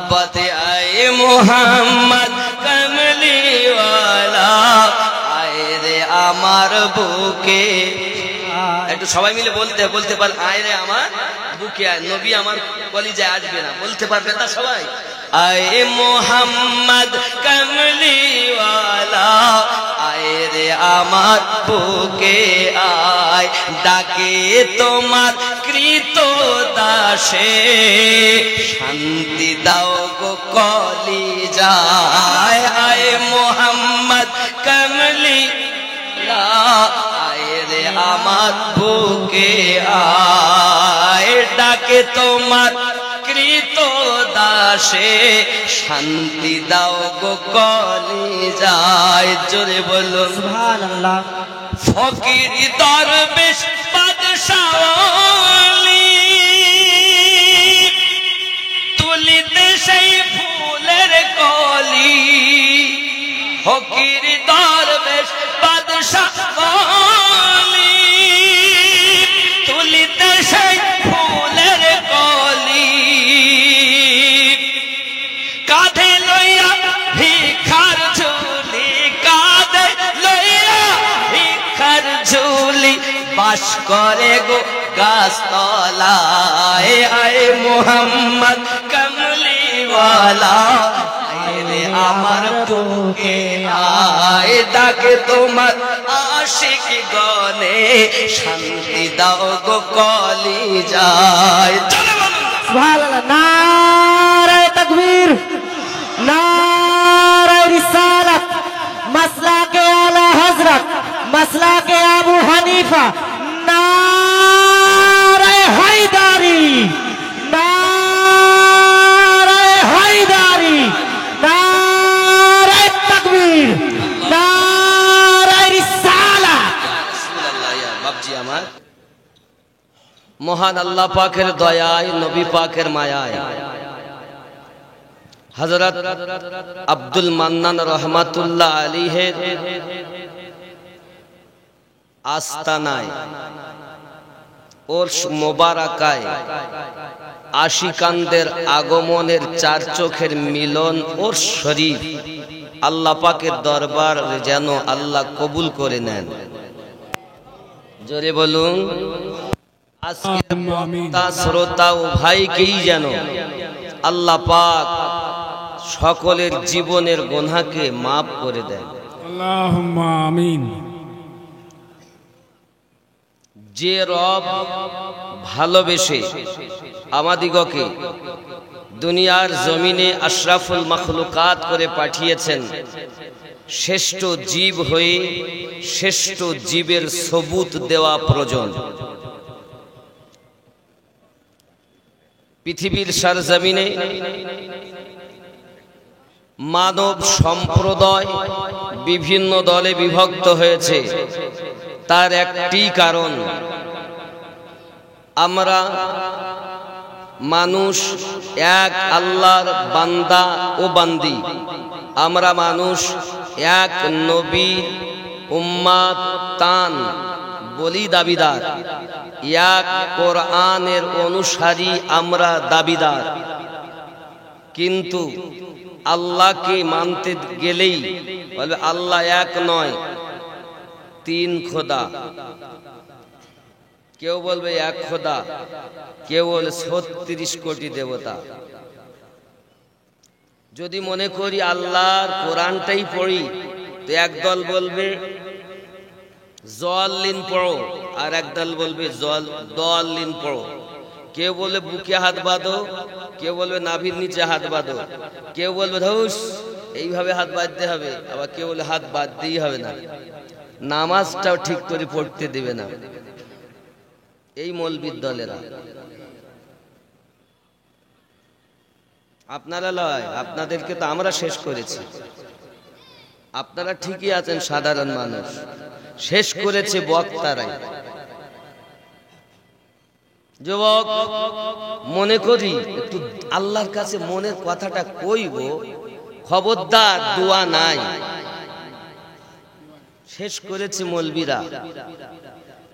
मोहब्बत आए मोहम्मद कमली वाला आए रे आमार बुके একটু সবাই মিলে বলতে পার আয় রে আমার বুকে আয় নবী আমার কলিজায় আসবে না বলতে পারবে না সবাই आए मोहम्मद कमली वाला आए रे आमार बुके आय डाके तोमार कृत दासे शांति दाओ गो कलिजाय आए मोहम्मद कमली आए रे आमार बुके आय डाके तोमार कृत दासे शांति दाओ गो कलिजाय जोरे बोलो सुभानाल्लाह फकीर दरवेश बादशाह ओली तुलिते সেই ফুলের কলি ফকির দরবেশ বাদশাহ ওলি তুলিতে সেই ফুলের কলি কাঁধে লইয়া ভিখার ঝুলি কাঁধে লইয়া ভিখার ঝুলি বাস করে গো গাছতলায় আয় মোহাম্মদ কমলি ওয়ালা আয় রে আমার বুকে আয় ডাকে তোমার আশিক গনে শান্তি দাও গো কলিজায় সুবহানাল্লাহ নারে তাকবীর नारे रिसालत मसलाके आला हजरत मसलाके अबू हनीफा नारे हैदारी नारे हैदारी नारे तकबीर नारे रिसालत बाबजी আমার মহান আল্লাহ পাকের দয়ায় নবী পাকের মায়ায় हजरत अब्दुल मन्नान रहमतुल्लाह अलैहि आस्तानाय और मुबारकाय आशिकानদের আগমনের চার চোখের মিলন ও শরীফ আল্লাহ পাকের দরবার যেন আল্লাহ কবুল করে নেন জোরে বলুন আজকের বক্তা শ্রোতা ও ভাইকেই যেন আল্লাহ পাক সকলের জীবনের গুনাহকে maaf করে দেন আল্লাহুম্মা আমিন যে রব ভালোবেসে আমাদিগকে দুনিয়ার জমিনে আশরাফুল মাখলুকাত করে পাঠিয়েছেন শ্রেষ্ঠ জীব হয়ে শ্রেষ্ঠ জীবের সবুত দেওয়া প্রয়োজন পৃথিবীর সরজমিনে মানব সম্প্রদায় বিভিন্ন দলে বিভক্ত হয়েছে তার একটি কারণ আমরা মানুষ এক আল্লাহর বান্দা ও বান্দি আমরা মানুষ এক নবী উম্মাত তান বলি দাবিদার এক কোরআনের অনুসারী আমরা দাবিদার কিন্তু আল্লাহকে মানতে গেলেই বলবে আল্লাহ এক নয় তিন খোদা কেউ বলবে এক খোদা কেউ বলে 36 কোটি দেবতা যদি মনে করি আল্লাহর কোরআনটাই পড়ি তো একদল বলবে জল্লিন পড়ো আর একদল বলবে দল্লিন পড়ো কেউ বলবে বুকে হাত বাঁধো কেউ বলবে নাভির নিচে হাত বাঁধো কেউ বলবে ধুস এইভাবে হাত বাঁধতে হবে আবার কেউ বলে হাত বাঁধতেই হবে না নামাজটাও ঠিক করে পড়তে দেবে না এই মৌলবীর দলেরা আপনারা লয় আপনাদেরকে তো আমরা শেষ করেছি আপনারা ঠিকই আছেন সাধারণ মানুষ শেষ করেছে বক্তারাই যুবক মনে করি একটু আল্লাহর কাছে মনের কথাটা কইব খবরদার দোয়া নাই শেষ করেছে মৌলবীরা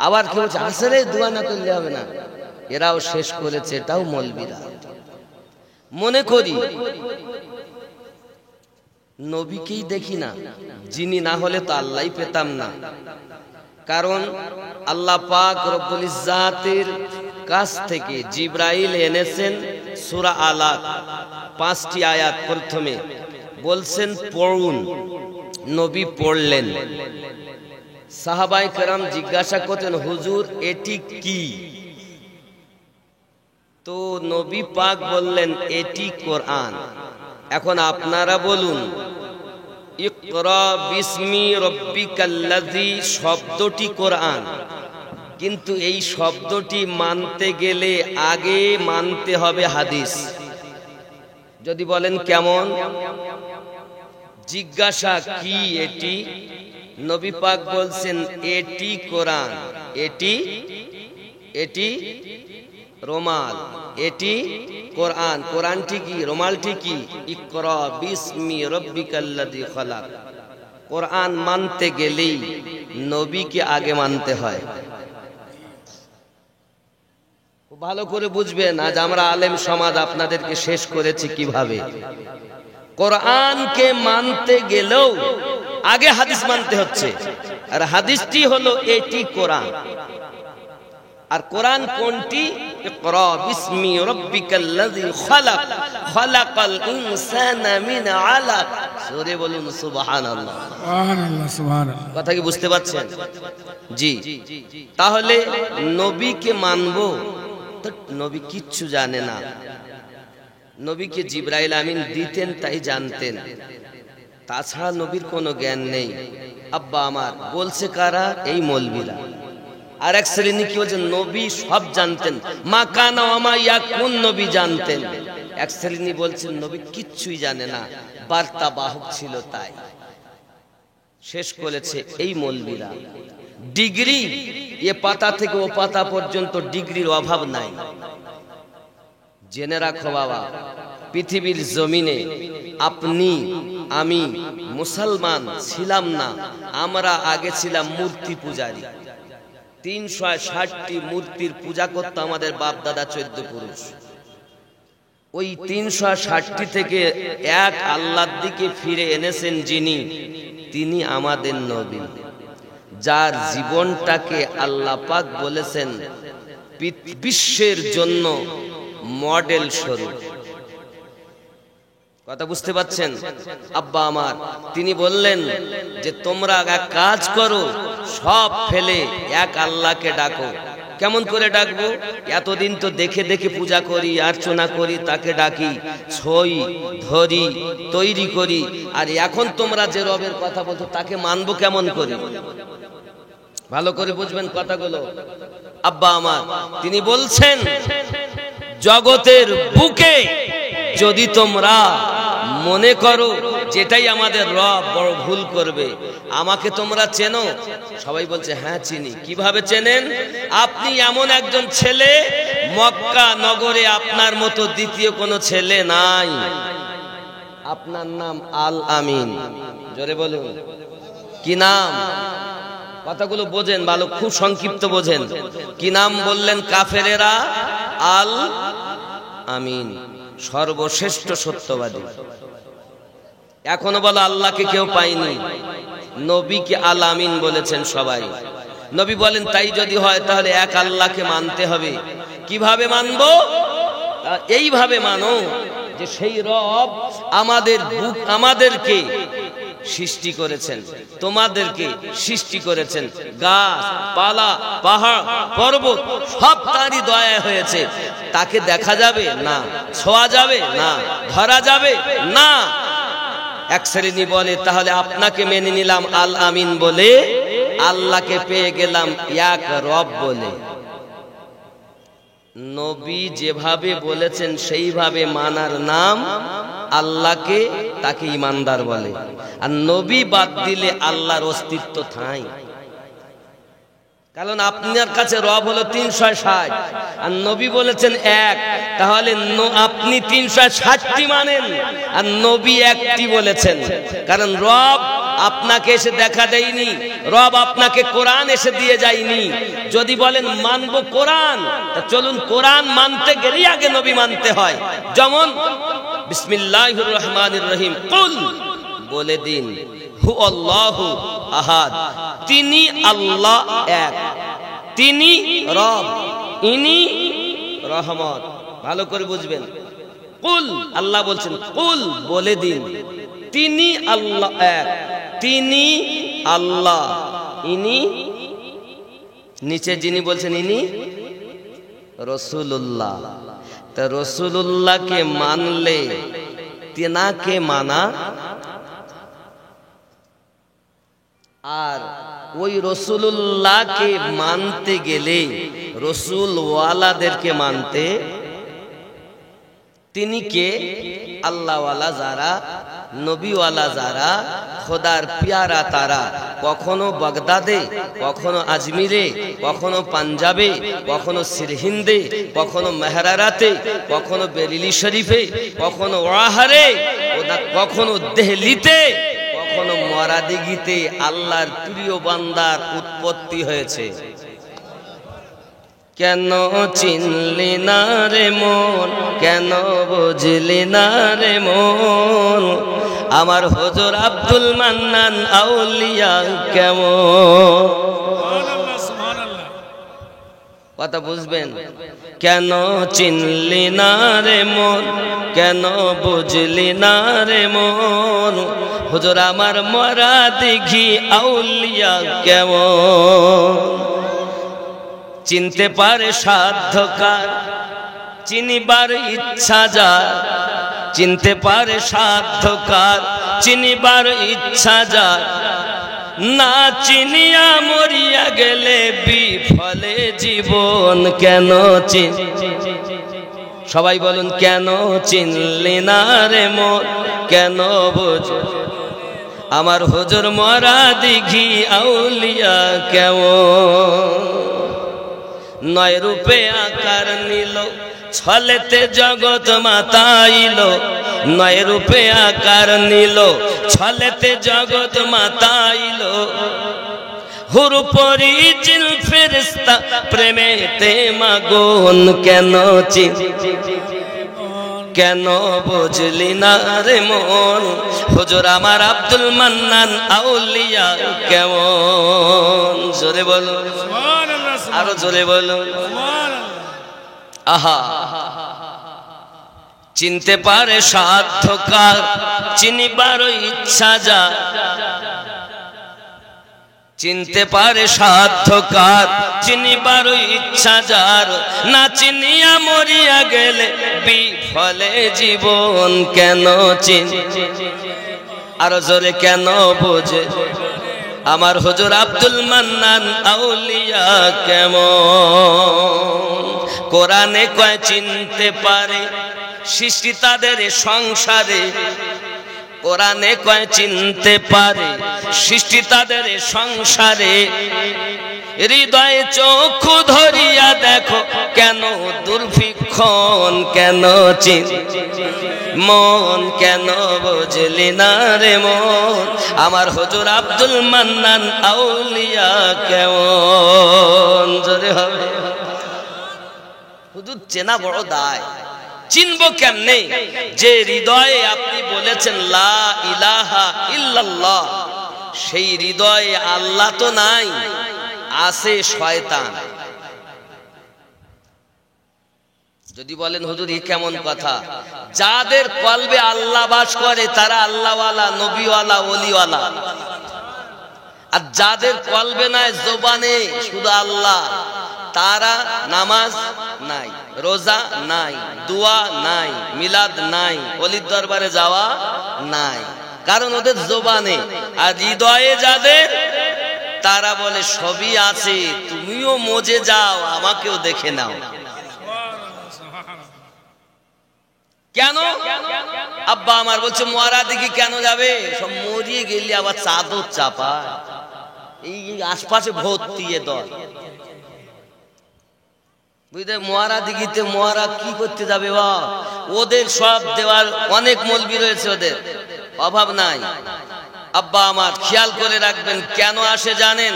আবার কেউ আসলে দোয়া না করলে হবে না এরাও শেষ করেছে এটাও মৌলবীরা মনে করি নবীকেই দেখি না, যিনি না হলে তো আল্লাহই পেতাম না। কারণ আল্লাহ পাক রব্বুল ইজ্জাতের কাছ থেকে জিবরাইল এনেছেন সূরা আলাক 5টি আয়াত। প্রথমে বলছেন পড়ুন, নবী পড়লেন। সাহাবায়ে কেরাম জিজ্ঞাসা করতেন, হুজুর এটি কি? তো নবী পাক বললেন, এটি কোরআন। এখন আপনারা বলুন, ইকরা বিসমি রব্বিকাল্লাযী শব্দটি কোরআন, কিন্তু এই শব্দটি মানতে গেলে আগে মানতে হবে হাদিস। যদি বলেন কেমন? জিজ্ঞাসা কি এটি? নবী পাক বলছেন এটি কোরআন, এটি রুমাল, এটি কোরআন। কোরআনটি কি? রুমালটি কি? ইকরা বিসমি রব্বিকাল্লাযী খালাক। কোরআন মানতে গেলেই নবীকে আগে মানতে হয়। ভালো করে বুঝবেন, আজ আমরা আলেম সমাজ আপনাদেরকে শেষ করেছি কিভাবে। কোরআনকে মানতে গেলেও আগে হাদিস মানতে হচ্ছে, আর হাদিসটি হলো এটি কোরআন। আর কোরআন কোনটি? ইকরা বিসমি রব্বিকাল্লাযী খালাক, খালাকাল ইনসানা মিন আলাক। সূরা বলুন সুবহানাল্লাহ। সুবহানাল্লাহ, সুবহানাল্লাহ। কথা কি বুঝতে পারছেন? জি। তাহলে নবীকে মানবো তো নবী কিচ্ছু জানে না। নবীকে জিবরাইল আমিন দিতেন, তাই জানতেন। তাছাড়া নবীর কোনো জ্ঞান নেই। আব্বা আমার বলছে কারা? এই মৌলবীরা। আর এক শ্রেণী কি বলছে নবী সব জানতেন, মা কানা ওয়া মা ইয়াকুন, নবী জানতেন। এক শ্রেণী বলছেন নবী কিচ্ছুই জানে না, বার্তা বাহক ছিল তাই। শেষ করেছে এই মৌলবীরা। ডিগ্রি এ পাতা থেকে ও পাতা পর্যন্ত ডিগ্রির অভাব নাই। জেনে রাখো বাবা, পৃথিবীর জমিনে আপনি আমি মুসলমান ছিলাম না, আমরা আগে ছিলাম মূর্তি পূজারী। 360টি মূর্তির পূজা করতো আমাদের বাপ দাদা 14 পুরুষ। ওই 360টি থেকে এক আল্লাহর দিকে ফিরে এনেছেন যিনি, তিনি আমাদের নবী, যার জীবনটাকে আল্লাহ পাক বলেছেন বিশ্বের জন্য মডেল স্বরূপ। কথা বুঝতে পাচ্ছেন? আব্বা আমার তিনি বললেন যে তোমরা এক কাজ করো, সব ফেলে এক আল্লাহকে ডাকো। কেমন করে ডাকবো? এতদিন তো দেখে দেখে পূজা করি, অর্চনা করি, তাকে ডাকি, ছই ধরি, তৈরি করি। আর এখন তোমরা যে রবের কথা বলছো তাকে মানবো কেমন করে? ভালো করে বুঝবেন কথাগুলো। আব্বা আমার তিনি বলছেন, জগতের বুকে যদি তোমরা মনে করো যেটাই আমাদের রব বড় ভুল করবে, আমাকে তোমরা চেনো? সবাই বলছে হ্যাঁ চিনি। কিভাবে চেনেন? আপনি এমন একজন ছেলে, মক্কা নগরে আপনার মতো দ্বিতীয় কোনো ছেলে নাই। আপনার নাম আল আমিন। জোরে বলুন, কি নাম? কথাগুলো বোঝেন ভালো, খুব সংক্ষিপ্ত বোঝেন। কি নাম বললেন? কাফেরেরা আল আমিন, সর্বশ্রেষ্ঠ সত্যবাদী। এখনো বলো আল্লাহকে কেউ পায়নি, নবীকে আল আমিন বলেছেন সবাই। নবী বলেন তাই যদি হয় তাহলে এক আল্লাহকে মানতে হবে। কিভাবে মানবো? এইভাবে মানো যে সেই রব আমাদেরকে সৃষ্টি করেছেন, তোমাদেরকে সৃষ্টি করেছেন। গাছ পালা পাহাড় পর্বত সব তারই দয়া হয়েছে। তাকে দেখা যাবে না, ছোঁয়া যাবে না, ধরা যাবে না। এক শ্রেণী বলে তাহলে আপনাকে মেনে নিলাম আল আমিন বলে, আল্লাহকে পেয়ে গেলাম এক রব বলে। নবী যেভাবে বলেছেন সেইভাবে মানার নাম আল্লাহকে, তাকে ইমানদার বলে। আর নবী বাদ দিলে আল্লাহর অস্তিত্ব ঠাঁই। কারণ আপনার কাছে রব হলো 360 আর নবী বলেছেন এক, তাহলে আপনি 360টি মানেন আর নবী একটি বলেছেন। কারণ রব আপনাকে এসে দেখা দেয়নি, রব আপনাকে কোরআন এসে দিয়ে যায়নি। যদি বলেন মানবো কোরআন, তা চলুন কোরআন মানতে গেলে আগে নবী মানতে হয়। যেমন বিসমিল্লাহির রহমানির রহিম, কুল বলে দিন হু আল্লাহু আহাদ, তিনি আল্লাহ এক, তিনি রব, ইনি রহমত। ভালো করে বুঝবেন। কুল আল্লাহ বলছেন, কুল বলে দিন তিনি আল্লাহ এক, তিনি আল্লাহ, ইনি, নিচে যিনি বলছেন ইনি রাসূলুল্লাহ। তা রাসূলুল্লাহকে মানলে তেনাকে মানা, আর ওই রাসূলুল্লাহকে মানতে গেলে রাসূল ওয়ালাদেরকে মানতে। তিনি কে? আল্লাহওয়ালা যারা, নবীওয়ালা যারা, খোদার পিয়ারা তারা, কখনো বাগদাদে, কখনো আজমিরে, কখনো পাঞ্জাবে, কখনো সিরহিন্দে, কখনো মেহরারাতে, কখনো বেরিলি শরীফে, কখনো ওয়াহারে, কখনো দেহলিতে, কখনো মরাদিগিতে আল্লাহর প্রিয় বান্দার উৎপত্তি হয়েছে। কেন চিনলি না রে মন, কেন বুঝলি না রে মন, আমার হুজুর আব্দুল মান্নান আউলিয়া কেমন। কথা বুঝবেন। কেন চিনলি না রে মন, কেন বুঝলি না রে মন, হুজুর আমার মরা দিঘি আউলিয়া কেমন। চিনতে পারে সাধ্যকার, চিনিবার ইচ্ছা যার, চিনতে পারে সাধ্যকার, চিনিবার ইচ্ছা যার, না চিনিয়া মরিয়া গেলে বিফলে জীবন। কেন চিন, সবাই বলুন কেন চিনলি না রে মন, কেন বুঝ আমার হুজুর মরা দিঘি আউলিয়া কেমন। নয় রূপে আকার নিল, ছলেতে জগৎ মাতাইল, নয় রূপে আকার নিল, ছলেতে জগৎ মাতাইল, হুর পরি জিন ফেরেশতা প্রেমেতে মাগন। কেন চিন, কেন বুঝলি না রে মন, হুজুর আমার আব্দুল মান্নান আউলিয়া কেমন। জোরে বলো, আরো জোরে বলো। আহা, চিনতে পারে সাধ্যকার, চিনিবার ইচ্ছা যা, চিনতে পারে সাধ্যকার, চিনিবার ইচ্ছা যার, না চিনিয়া মরিয়া গেলে বিফলে জীবন। কেন চিন, আরো জোরে কেন বোঝে আমার হুজুর আব্দুল মান্নান আউলিয়া কেমন। কোরআনে কয় চিনতে পারে সৃষ্টি তাদের সংসারে, কোরআনে কয় চিনতে পারে সৃষ্টি তাদের সংসারে, হৃদয়ে চক্ষু ধরিয়া দেখো কেন দুর্ভিক্ষণ। কেন চিন মন, কেন বুঝলি না রে মন, আমার হুজুর আব্দুল মান্নান আউলিয়া কেমন। জোরে হবে। হুজুর চেনা বড় দায়। চিনবো কেমনে? যে হৃদয়ে আপনি বলেছেন লা ইলাহা ইল্লাল্লাহ, সেই হৃদয়ে আল্লাহ তো নাই, আছে শয়তান। যদি বলেন হুজুর এই কেমন কথা, যাদের কলবে আল্লাহ বাস করে তারা আল্লাহওয়ালা, নবীওয়ালা, ওলিওয়ালা। আর যাদের কলবে নাই, জবানে শুধু আল্লাহ, তারা নামাজ নাই, রোজা নাই, দোয়া নাই, মিলাদ নাই, ওলির দরবারে যাওয়া নাই, কারণ ওদের জবানে। আর হৃদয়ে যাদের, তারা বলে সবই আছে, তুমিও মজে যাও, আমাকেও দেখে নাও। কেন? আব্বা আমার বলছে মরা দিকে কেন যাবে, সব মরিয়ে গেলে আবার চাদর চাপা, এই আশপাশে ভর্তি এ দল। বুঝলে মহারা দিঘিতে মহারা কি করতে যাবে? ওদের সব দেওয়ার অনেক মলবি রয়েছে, ওদের অভাব নাই। আব্বা আমার খেয়াল করে রাখবেন, কেন আসে জানেন?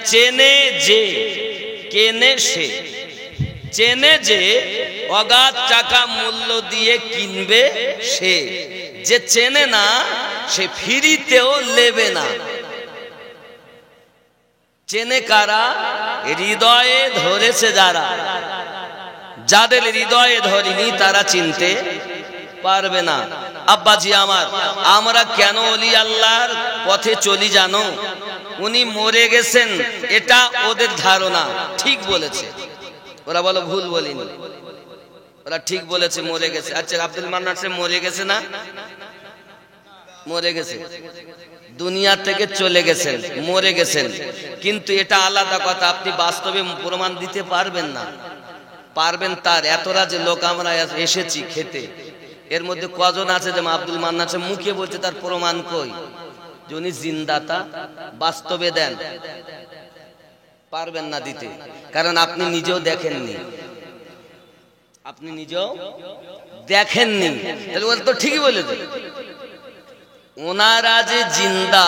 চেনে যে কেনে সে, চেনে যে অগাধ টাকা মূল্য দিয়ে কিনবে সে, যে চেনে না সে ফ্রিতেও নেবে না। চেনে কারা? হৃদয়ে ধরেছে যারা, যাদের হৃদয়ে ধরিনি তারা চিনতে পারবে না। আব্বাজি আমার, আমরা কেন ওলি আল্লাহর পথে চলি জানো? উনি মরে গেছেন এটা ওদের ধারণা, ঠিক বলেছে। ওরা বলো ভুল বলিনি, ওরা ঠিক বলেছে, মরে গেছে। আচ্ছা আব্দুল মান্নান সাহেব মরে গেছে না? মরে গেছে, দুনিয়া থেকে চলে গেছেন, মরে গেছেন, কিন্তু এটা আলাদা কথা। আপনি বাস্তবে প্রমাণ দিতে পারবেন না। পারবেন তার এতরা যে লোক আমরা এসেছি খেতে, এর মধ্যে কজন আছে যে আব্দুল মান্নান সাহেব মুখে বলছে, তার প্রমাণ কই যে উনি জিন্দাতা? বাস্তবে দেন, পারবেন না দিতে, কারণ আপনি নিজেও দেখেননি, আপনি নিজেও দেখেননি। তাহলে ওরা তো ঠিকই বলেছে, ওনারা যে জিন্দা।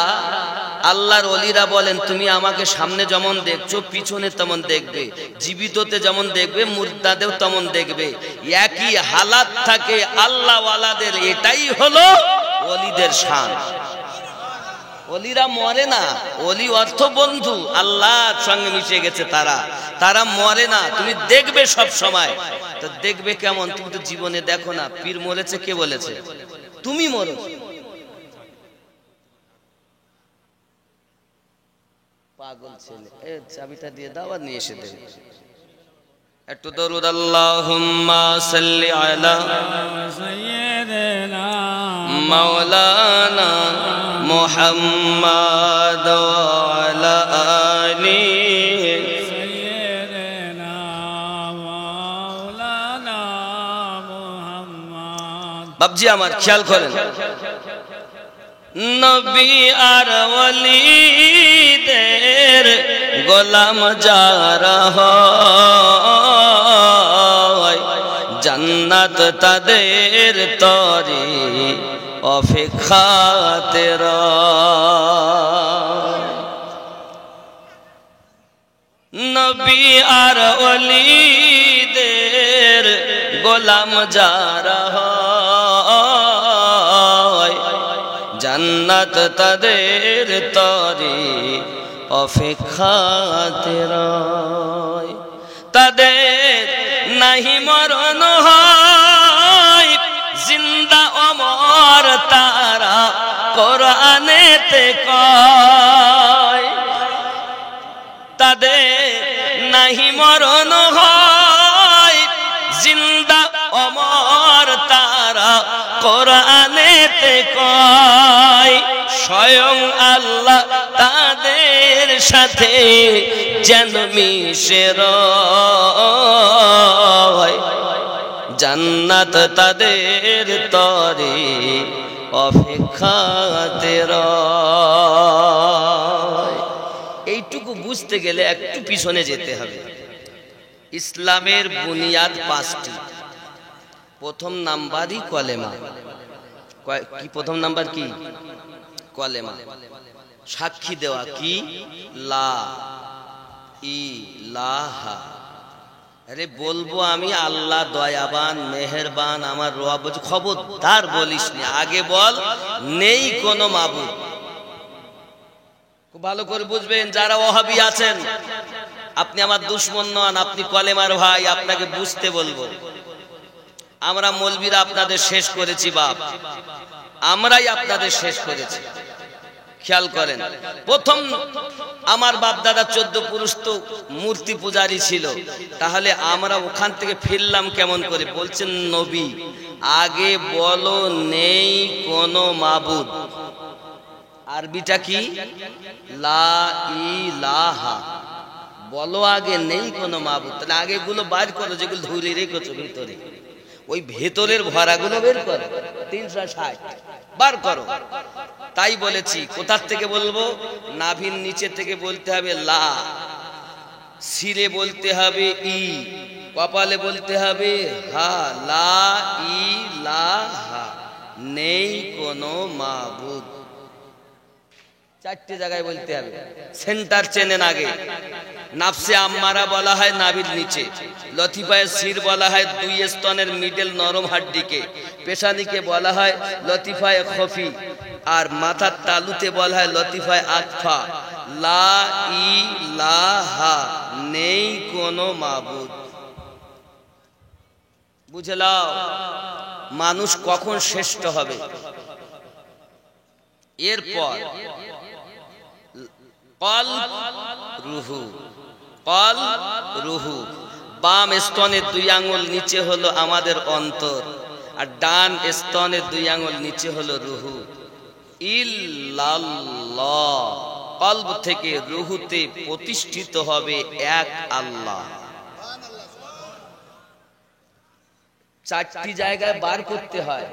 আল্লাহর ওলিরা বলেন, তুমি আমাকে সামনে যেমন দেখছো পিছনে তেমন দেখবে, জীবিততে যেমন দেখবে মুর্দাদেও তেমন দেখবে। একই হালাত থাকে আল্লাহ ওয়ালাদের, এটাই হলো ওলিদের শান। ওলিরা মরে না, ওলি অর্থ বন্ধু, আল্লাহর সঙ্গে মিশে গেছে তারা, তারা মরে না। তুমি দেখবে সব সময়, তো দেখবে কেমন? তুমি তো জীবনে দেখো না। পীর মরেছে, কে বলেছে? তুমি মরো। পাগল ছেলে, এ চাবিটা দিয়ে দাও আর নিয়ে এসে দেবে। একটু দরুদ আল্লাহুম্মা সাল্লি আলা সাইয়্যিদিনা মাওলানা মুহাম্মাদ ওয়া আলা আলি সাইয়্যিদিনা মাওলানা মুহাম্মাদ। বাবজি আমার খেয়াল করেন, নবী আর ওলিদের গোলাম যারা হয়, জান্নাত তাদের তরে অপেক্ষাতে রয়। নবী আর ওলিদের গোলাম যারা হয়, জান্নাত তাদের তরে অপেক্ষাতে রয়। তাদের নাহি মরণ হয়, জিন্দা অমর তারা কোরআনেতে কয়। তাদের নাহি মরণ হয়, জিন্দা অমর তারা কোরআনেতে কয়। স্বয়ং আল্লাহ তাদের সাথে যেন মিশে রয়, জান্নাত তাদের তরে অপেক্ষাতে রয়। এইটুকু বুঝতে গেলে একটু পিছনে যেতে হবে। ইসলামের বুনিয়াদ 5টি। প্রথম নাম্বারই কলেমা। কি প্রথম নাম্বার? কি? কলেমা। সাক্ষী দেওয়া কি? লা ইলাহা। আরে বলবো আমি আল্লাহ দয়াবান মেহেরবান আমার রব, খবরদার বলিস নি, আগে বল নেই কোনো মাবুদ। খুব ভালো করে বুঝবেন যারা ওহাবি আছেন, আপনি আমার দুশমন নন, আপনি কলেমার ভাই, আপনাকে বুঝতে বলবো। আমরা মৌলবীরা আপনাদের শেষ করেছি বাপ, আমরাই আপনাদের শেষ করেছি। খেয়াল করেন, প্রথম আমার বাপ দাদা 14 পুরুষ তো মূর্তি পূজারি ছিল, তাহলে আমরা ওখান থেকে ফিরলাম কেমন করে? বলছেন নবী আগে বলো নেই কোনো মাবুদ। আরবিটা কি? লা ইলাহা। বলো আগে নেই কোনো মাবুদ। তাহলে আগে গুলো বার করো, যেগুলো ধরে রেখেছো ভিতরে, ওই ভেতরের ভরাগুলো বের করো, 360 বার করো। তাই বলেছি কোথার থেকে বলবো? নাভির নিচে থেকে বলতে হবে লা, সিরে বলতে হবে ই, কপালে বলতে হবে হা। লা ইলাহা, নেই কোনো মাবুদ। চারটি জায়গায় বলতে হবে। সেন্টার চেনেন আগে। নাফসে আম্মারা বলা হয় নাভির নিচে, লতিফায়ে সির বলা হয় দুই স্তনের মিডল নরম হাড্ডিকে, পেশানিকে বলা হয় লতিফায়ে খফি, আর মাথার তালুতে বলা হয় লতিফায়ে আকফা। লা ইলাহা, নেই কোনো মাবুদ। বুঝলাও মানুষ কখন শ্রেষ্ঠ হবে? এরপর কলব রুহু, কলব রুহু। বাম স্তনের দুই আঙ্গুল নিচে হলো আমাদের অন্তর, আর ডান স্তনের দুই আঙ্গুল নিচে হলো রুহু। ইল্লাল্লাহ, কলব থেকে রুহুতে প্রতিষ্ঠিত হবে এক আল্লাহ। চারটি জায়গায় বার করতে হয়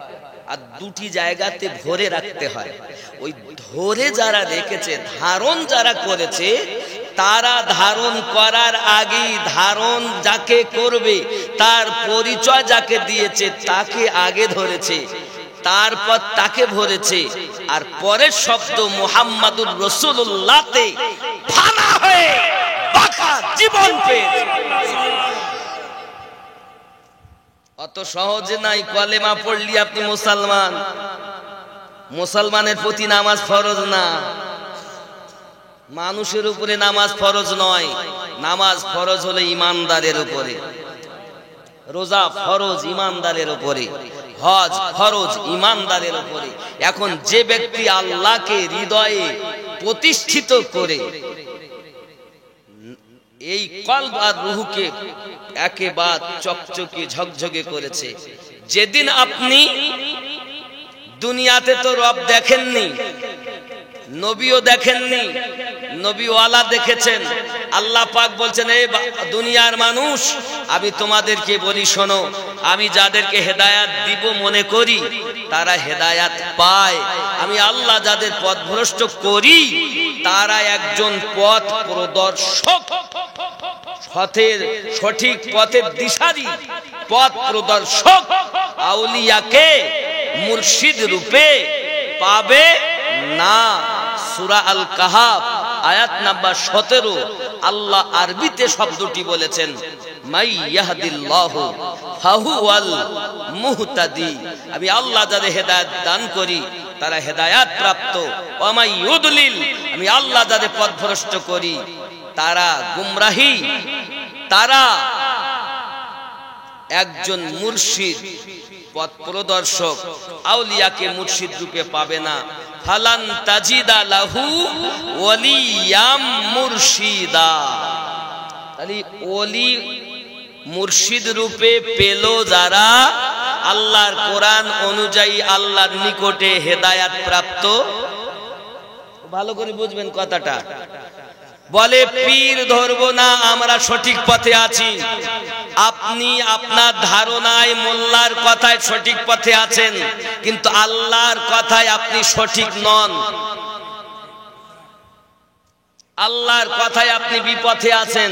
আর দুটি জায়গাতে ভরে রাখতে হয়। ওই ধরে যারা রেখেছে, ধারণ যারা করেছে, তারা ধারণ করার আগেই ধারণ যাকে করবে তার পরিচয় যাকে দিয়েছে তাকে আগে ধরেছে, তারপর তাকে ভরেছে, আর পরের শব্দ মুহাম্মাদুর রাসূলুল্লাহতে ফানা হয়ে বাঁকা জীবন পেয়েছে। অত সহজে নাই। কলেমা পড়লি আপনি মুসলমান, মুসলমানের প্রতি নামাজ ফরজ না। মানুষের উপরে নামাজ ফরজ নয়, নামাজ ফরজ হলো ইমানদারের উপরে, রোজা ফরজ ইমানদারের উপরে, হজ ফরজ ইমানদারের উপরে। এখন যে ব্যক্তি আল্লাহকে হৃদয়ে প্রতিষ্ঠিত করে এই কলব আর রূহকে একেবারে চকচকে ঝকঝকে করেছে, যেদিন আপনি দুনিয়াতে তো রব দেখেননি, নবীও দেখেননি, নবীওয়ালা দেখেছেন। আল্লাহ পাক বলছেন, এই দুনিয়ার মানুষ, আমি তোমাদেরকে বলি শোনো, আমি যাদেরকে হেদায়াত দিব মনে করি তারা হেদায়াত পায়, আমি আল্লাহ যাদের পথভ্রষ্ট করি তারা একজন পথ প্রদর্শক, পথের সঠিক পথের দিশারি, পথ প্রদর্শক আউলিয়াকে মুর্শিদ রূপে পাবে না। সূরা আল কাহাফ আয়াত নাম্বার 17। আল্লাহ আরবিতে শব্দটি বলেছেন, মাই ইয়াহদিল্লাহু ফাহুয়াল মুহতাদি, আমি আল্লাহ যাদের হেদায়েত দান করি তারা হেদায়েত প্রাপ্ত, ওয়া মাই ইউদলিল, আমি আল্লাহ যাদের পথভ্রষ্ট করি তারা গুমরাহি, তারা একজন মুর্শিদ পথ প্রদর্শক আউলিয়াকে মুর্শিদ রূপে পাবে না। ফালান তাজিদা লাহু ওয়ালিয়াম মুর্শিদা, তাহলে ওলি মুর্শিদ রূপে পেল যারা আল্লাহর কোরআন অনুযায়ী আল্লাহর নিকটে হেদায়াত প্রাপ্ত। ভালো করে বুঝবেন কথাটা। বলে পীর ধরবো না, আমরা সঠিক পথে আছি। আপনি আপনার ধারণায় মোল্লার কথায় সঠিক পথে আছেন, কিন্তু আল্লাহর কথায় আপনি সঠিক নন। আল্লাহর কথায় আপনি বিপথে আছেন।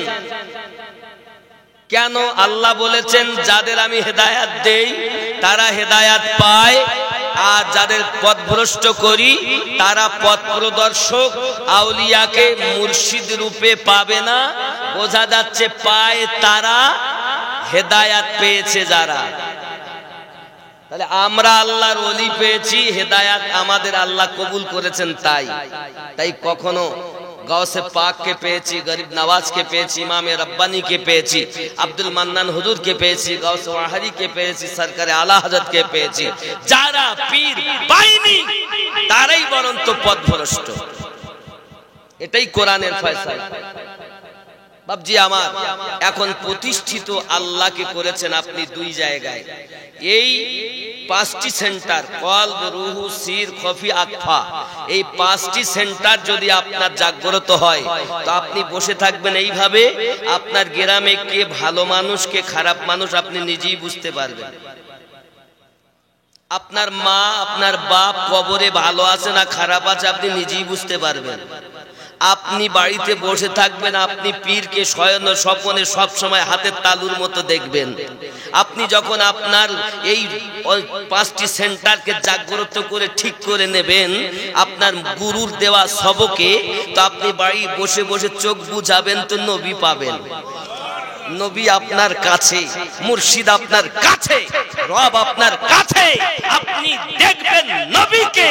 কেন? আল্লাহ বলেছেন যাদের আমি হেদায়াত দেই তারা হেদায়াত পায়, আর যাদের পথভ্রষ্ট করি তারা পথ প্রদর্শক আউলিয়াকে মুর্শিদ রূপে পাবে না। বোঝা যাচ্ছে পায় তারা, হেদায়াত পেয়েছে যারা। তাহলে আমরা আল্লাহর ওলি পেয়েছি, হেদায়াত আমাদের আল্লাহ কবুল করেছেন। তাই কখনো গাউসে পাককে পেয়েছি, গরিব নওয়াজকে পেয়েছি, ইমামে রব্বানীকে পেয়েছি, আব্দুল মান্নান হুজুরকে পেয়েছি, গাউসে ওয়াহারিকে পেয়েছি, সরকারে আলা হযরতকে পেয়েছি। যারা পীর পায়নি তারাই বরন্ত পথভ্রষ্ট। এটাই কোরআনের ফয়সালা। বাবজি আমার, এখন প্রতিষ্ঠিত আল্লাহকে করেছেন আপনি দুই জায়গায়। এই 5টি সেন্টার, কলব, রূহ, সির, খফি, আকফা, এই 5টি সেন্টার যদি আপনার জাগ্রত হয় তো আপনি বসে থাকবেন এইভাবে, আপনার গ্রামে কে ভালো মানুষ কে খারাপ মানুষ আপনি নিজেই বুঝতে পারবেন। আপনার মা আপনার বাপ কবরে ভালো আছে না খারাপ আছে আপনি নিজেই বুঝতে পারবেন। আপনি বাড়িতে বসে থাকবেন, আপনি পীরকে শয়ন স্বপনে সব সময় হাতের তালুর মতো দেখবেন। আপনি যখন আপনার এই 5টি সেন্টারকে জাগ্রত করে ঠিক করে নেবেন, আপনি আপনার গুরুর দেওয়া সবকে, তো আপনি বাড়ি বসে বসে চোখ বুঝাবেন তো নবী পাবেন। নবী আপনার কাছে, মুর্শিদ আপনার কাছে, রব আপনার কাছে। আপনি দেখবেন নবীকে,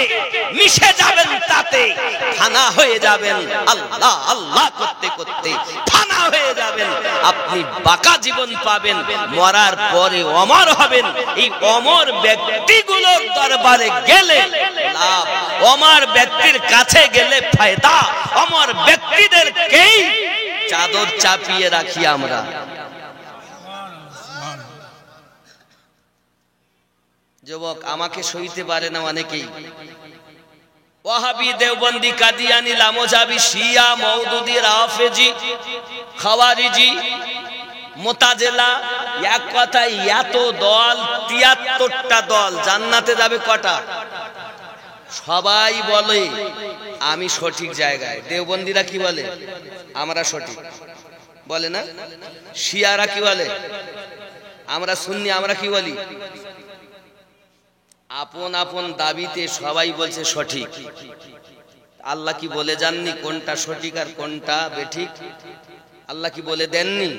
মিশে যাবেন তাতে, ফানা হয়ে যাবেন। আল্লাহ আল্লাহ করতে করতে ফানা হয়ে যাবেন। আপনি বাঁকা জীবন পাবেন, মরার পরে অমর হবেন। এই অমর ব্যক্তিগুলোর দরবারে গেলে লাভ, অমর ব্যক্তির কাছে গেলে ফায়দা। অমর ব্যক্তিদেরকেই চাদর চাপিয়ে রাখি আমরা। যুবক আমাকে সইতে পারে না অনেকেই, ওয়াহাবি, দেওবন্দি, কাদিয়ানি, লামোজাবি, শিয়া, মওদুদি, রাফেজি, খাওয়ারিজি, মুতাজিলা, এক কথায় এত দল, ৭৩টা দল। জান্নাতে যাবে কটা? সবাই বলে আমি সঠিক জায়গায়। দেওবন্দিরা কি বলে? আমরা সঠিক বলে না। শিয়ারা কি বলে? আমরা সুন্নি। আমরা কি বলি? আপন আপন দাবিতে সবাই বলছে সঠিক। আল্লাহ কি বলে জাননি কোনটা সঠিক আর কোনটা বেঠিক? আল্লাহ কি বলে দেননি?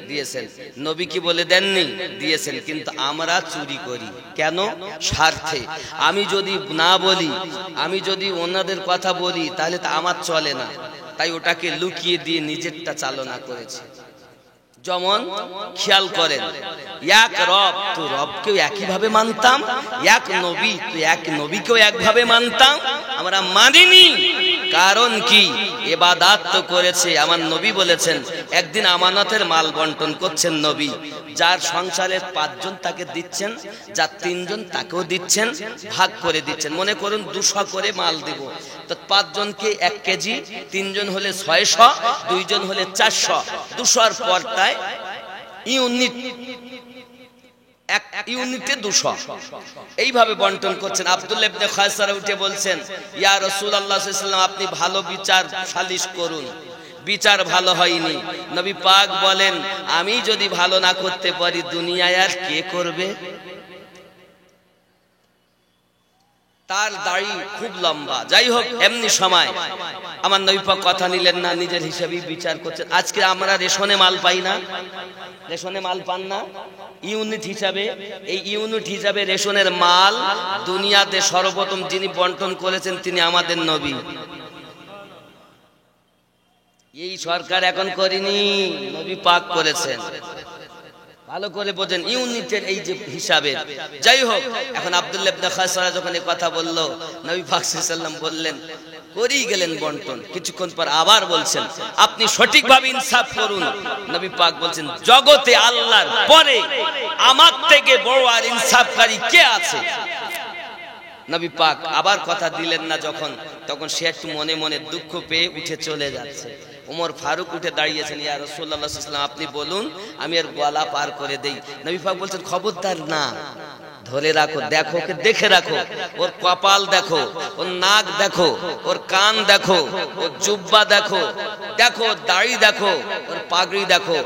দিয়েছেন। নবী কি বলে দেননি? দিয়েছেন। কিন্তু আমরা চুরি করি কেন? স্বার্থে। আমি যদি না বলি, আমি যদি ওনাদের কথা বলি, তাহলে তো আমার চলে না, তাই ওটাকে লুকিয়ে দিয়ে নিজেরটা চালনা করেছে। যেমন খেয়াল করেন, এক রব তো রবকেও একইভাবে মানতাম, এক নবী তো এক নবীকেও একভাবে মানতাম। আমরা মানিনি। কারণ কি? ইবাদত তো করেছে। আমার নবী বলেছেন, একদিন আমানতের মাল বন্টন করছেন নবী, যার সংসারে ৫ জন তাকে দিচ্ছেন, যার ৩ জন তাকেও দিচ্ছেন, ভাগ করে দিচ্ছেন। মনে করুন ২০০ করে মাল দিব, তো ৫ জনকে ১ কেজি, ৩ জন হলে ৬০০, ২ জন হলে ৪০০, ২০০ পর্দায় ইউনিট, এক ইউনিটে ২০০। এইভাবে বন্টন করছেন। আব্দুল্লাহ ইবনে খায়সারা উঠে বলছেন, ইয়া রাসূলুল্লাহ সাল্লাল্লাহু আলাইহি ওয়াসাল্লাম, আপনি ভালো বিচার সালিশ করুন। বিচার ভালো হয়নি। নবী পাক বলেন, আমি যদি ভালো না করতে পারি, দুনিয়ায় আর কে করবে? তার দাড়ি খুব লম্বা। যাই হোক, এমনি সময় আমার নবী পাক কথা নিলেন না, নিজের হিসাবেই বিচার করছেন। আজকে আমরা রেশনে মাল পাই না, রেশনে মাল পান না ইউনিট হিসাবে। এই ইউনিট হিসাবে রেশনের মাল দুনিয়াতে সর্বপ্রথম যিনি বন্টন করেছেন তিনি আমাদের নবী। এই সরকার এখন করেনি, নবী পাক করেছেন। ভালো করে বোঝেন ইউনিটের এই যে হিসাবে। যাই হোক, এখন আব্দুল্লাহ ইবনে খায়সারা যখন এই কথা বলল, নবী পাক সাল্লাল্লাহু আলাইহি ওয়াসাল্লাম বললেন, করেই গেলেন বন্টন। কিছুক্ষণ পর আবার বলছেন, আপনি সঠিকভাবে ইনসাফ করুন। নবী পাক বলছেন, জগতে আল্লাহর পরে আমার থেকে বড় আর ইনসাফকারী কে আছে? নবী পাক আবার কথা দিলেন না যখন, তখন সে একটু মনে মনে দুঃখ পেয়ে উঠে চলে যাচ্ছে। ওমর ফারুক উঠে দাঁড়িয়েছেন, ইয়া রাসূলুল্লাহ সাল্লাল্লাহু আলাইহি ওয়াসাল্লাম, আপনি বলুন, আমি এর গলা পার করে দেই। নবী পাক বলছেন, খবরদার না, ধরে রাখো, দেখো, ওকে দেখে রাখো, ওর কপাল দেখো, ওর নাক দেখো, ওর কান দেখো, ওর জুব্বা দেখো, দেখো দাড়ি দেখো, ওর পাগড়ি দেখো।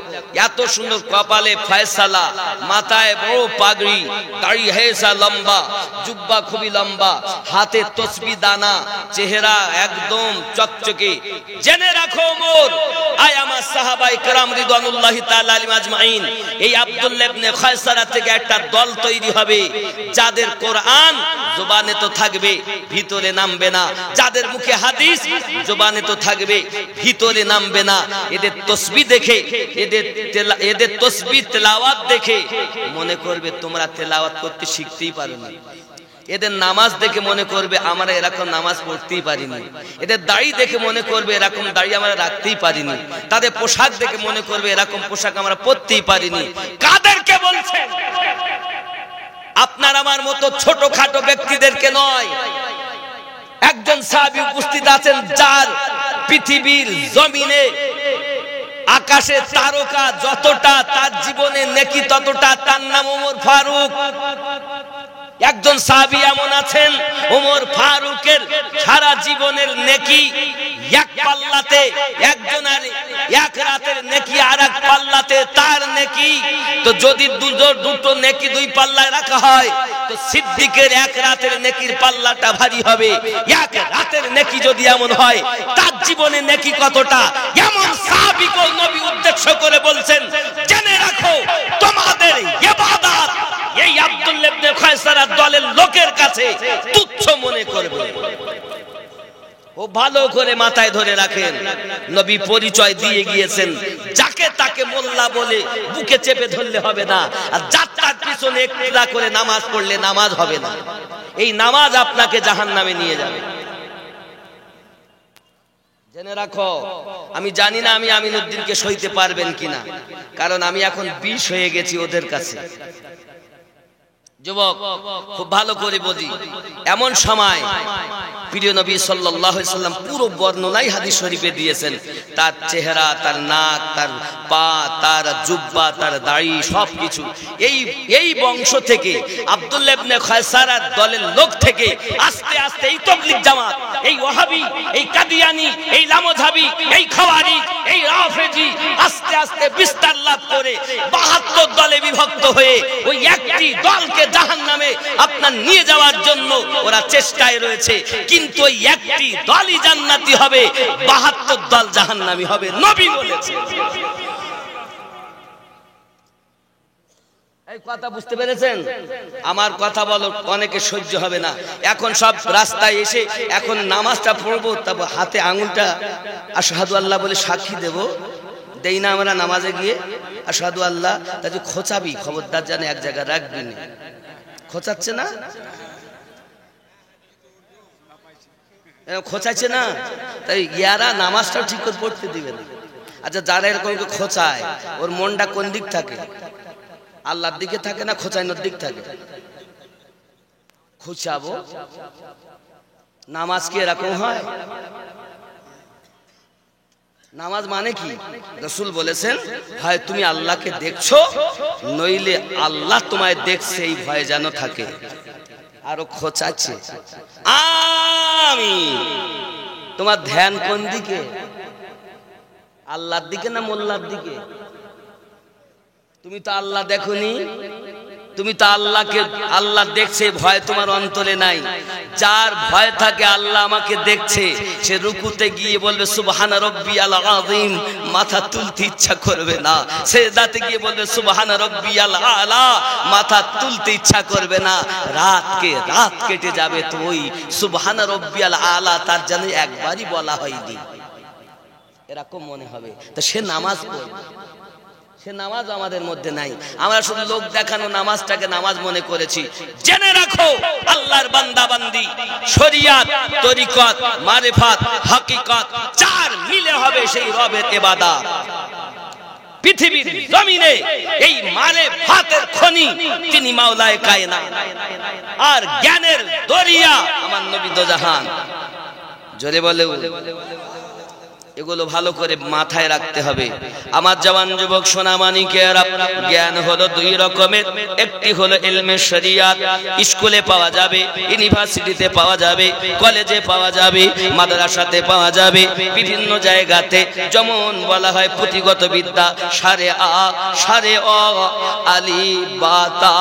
এত সুন্দর কপালে ফয়সালা, মাথায় বড় পাগড়ি, দাড়ি হেসা লম্বা, জুব্বা খুবই লম্বা, হাতে তসবিহ দানা, চেহারা একদম চকচকে। জেনে রাখো ওমর, আয় আমার সাহাবায়ে কেরাম রিদওয়ানুল্লাহি তাআলা আলাইহিম আজমাইন, এই আব্দুল্লাহ ইবনে খায়সারা থেকে একটা দল তৈরি হবে, যাদের কোরআন জবানে তো থাকবে, ভিতরে নামবে না, যাদের মুখে হাদিস জবানে তো থাকবে, ভিতরে নামবে না। এদের তাসবিহ দেখে, এদের তাসবিহ তেলাওয়াত দেখে মনে করবে তোমরা তেলাওয়াত করতে শিখতেই পারোনি। এদের নামাজ দেখে মনে করবে আমরা এরকম নামাজ পড়তেই পারিনি। এদের দাড়ি দেখে মনে করবে এরকম দাড়ি আমরা রাখতেই পারিনি। তাদের পোশাক দেখে মনে করবে এরকম পোশাক আমরা পরতেই পারিনি। কাদেরকে বলছেন? আপনার আমার মতো ছোটখাটো ব্যক্তিদেরকে নয়। একজন সাহাবী উপস্থিত আছেন, যার পৃথিবীর জমিনে আকাশে তারকা যতটা, তার জীবনে নেকি ততটা। তার নাম ওমর ফারুক। একজন সাহাবী এমন আছেন, ওমর ফারুকের সারা জীবনের নেকি এক পাল্লাতে, একজনের এক রাতের নেকি আর এক পাল্লাতে তার নেকি। তো যদি দুটো নেকি দুই পাল্লায় রাখা হয়, তো সিদ্দিকের এক রাতের নেকির পাল্লাটা ভারী হবে। এক রাতের নেকি যদি এমন হয়, তার জীবনে নেকি কতটা। এমন সাহাবীকে নবী উদ্দেশ্য করে বলছেন, জেনে রাখো তোমাদের ইবাদত এই আব্দুল্লাহ ইবনে খায়সারার দলের লোকের কাছে তুচ্ছ মনে করবে। ও ভালো করে মাথায় ধরে রাখেন, নবী পরিচয় দিয়ে গিয়েছেন, যাকে তাকে মোল্লা বলে বুকে চেপে ধরলে হবে না, আর যাত্রার পিছনে একটু করে নামাজ পড়লে নামাজ হবে না। এই নামাজ আপনাকে জাহান্নামে নিয়ে যাবে। জেনে রাখো, আমি জানি না আমি আমিনউদ্দিনকে সইতে পারবেন কিনা, কারণ আমি এখন বিষ হয়ে গেছি ওদের কাছে। যুবক খুব ভালো করে বুঝি, এমন সময় প্রিয় নবী সাল্লাল্লাহু আলাইহি সাল্লাম পুরো বর্ণনাই হাদিস শরীফে দিয়েছেন। তার চেহারা, তার নাক, তার পা, তার জুব্বা, তার দাড়ি, সবকিছু এই বংশ থেকে, আব্দুল্লাহ ইবনে খায়সারার দলের লোক থেকে আস্তে আস্তে এই তাবলীগ জামাত, এই ওয়াহাবি, এই কাদিয়ানি, এই লামোঝাবি, এই খাওয়ারিজ, এই রাফেজি আস্তে আস্তে বিস্তার লাভ করে 72 দলে বিভক্ত হয়ে ওই একটি দলকে জাহান্নামে আপনার নিয়ে যাওয়ার জন্য ওরা চেষ্টায় রয়েছে। কিন্তু ওই একটি দলই জান্নাতি হবে, 72 দল জাহান্নামী হবে, নবী বলেছেন। এই কথা বুঝতে পেরেছেন? আমার কথা বলো অনেকে সহ্য হবে না। এখন সব রাস্তায় এসে এখন নামাজটা পড়বো, তবে হাতে আঙুলটা আশহাদু আল্লাহ বলে সাক্ষী দেব, দেই না আমরা নামাজে গিয়ে আশহাদু আল্লাহ, তাই খোঁচাবি, খবরদার জানে এক জায়গায় রাখবি না। খোঁচাচ্ছে না, খোঁচাচ্ছে না, তাই ইয়ারা নামাজটাও ঠিক করে পড়তে দিবে না। আচ্ছা, যারা এরকম খোঁচায়, ওর মনটা কোন দিক থাকে? আল্লাহর দিকে থাকে না খোঁচানোর দিক থাকে? খুঁচাবো, নামাজ কি এরকম হয়? নামাজ মানে কি? রাসূল বলেছেন, হয় তুমি আল্লাহকে দেখছো, নইলে আল্লাহ তোমায় দেখছে, এই ভয় যেন থাকে। আরো খোঁচাচ্ছে, আমি তোমার ধ্যান কোন দিকে? আল্লাহর দিকে না মোল্লার দিকে? তুমি তো আল্লাহ দেখোনি, তুমি তো আল্লাহকে, আল্লাহ দেখছে, ভয় তোমার অন্তরে নাই। যার ভয় থাকে আল্লাহ আমাকে দেখছে, সে রুকুতে গিয়ে বলবে সুবহানা রাব্বিয়াল আযীম, মাথা তুলতে ইচ্ছা করবে না। সিজদাতে গিয়ে বলবে সুবহানা রাব্বিয়াল আলা, মাথা তুলতে ইচ্ছা করবে না। রাত কেটে যাবে, তো ওই সুবহানা রাব্বিয়াল আলা তার জন্য একবারই বলা হয়নি, এরকম মনে হবে। তো সে নামাজ পড়ে, সে নামাজ আমাদের মধ্যে নাই। আমরা শুধু লোক দেখানো নামাজটাকে নামাজ মনে করেছি। জেনে রাখো, আল্লাহর বান্দা বান্দি শরিয়াত, তরিকত, মারিফাত, হাকিকত চার মিলে হবে সেই রবের ইবাদত। পৃথিবীর জমিনে এই মারিফাতের খনি তিনি মাওলায়ে কায়নাত, আর জ্ঞানের দরিয়া আমার নবী দোজাহান। জোরে বলে, এগুলো ভালো করে মাথায় রাখতে হবে। আমার জওয়ান যুবক সোনামানিকেরা, জ্ঞান হলো দুই রকমের, একটি হলো ইলমে শরিয়াত, স্কুলে পাওয়া যাবে, ইউনিভার্সিটিতে পাওয়া যাবে, কলেজে পাওয়া যাবে, মাদ্রাসাতে পাওয়া যাবে, বিভিন্ন জায়গাতে। যেমন বলা হয় পুঁথিগত বিদ্যা, সারে আ, সারে অ, আলিফ বা তা,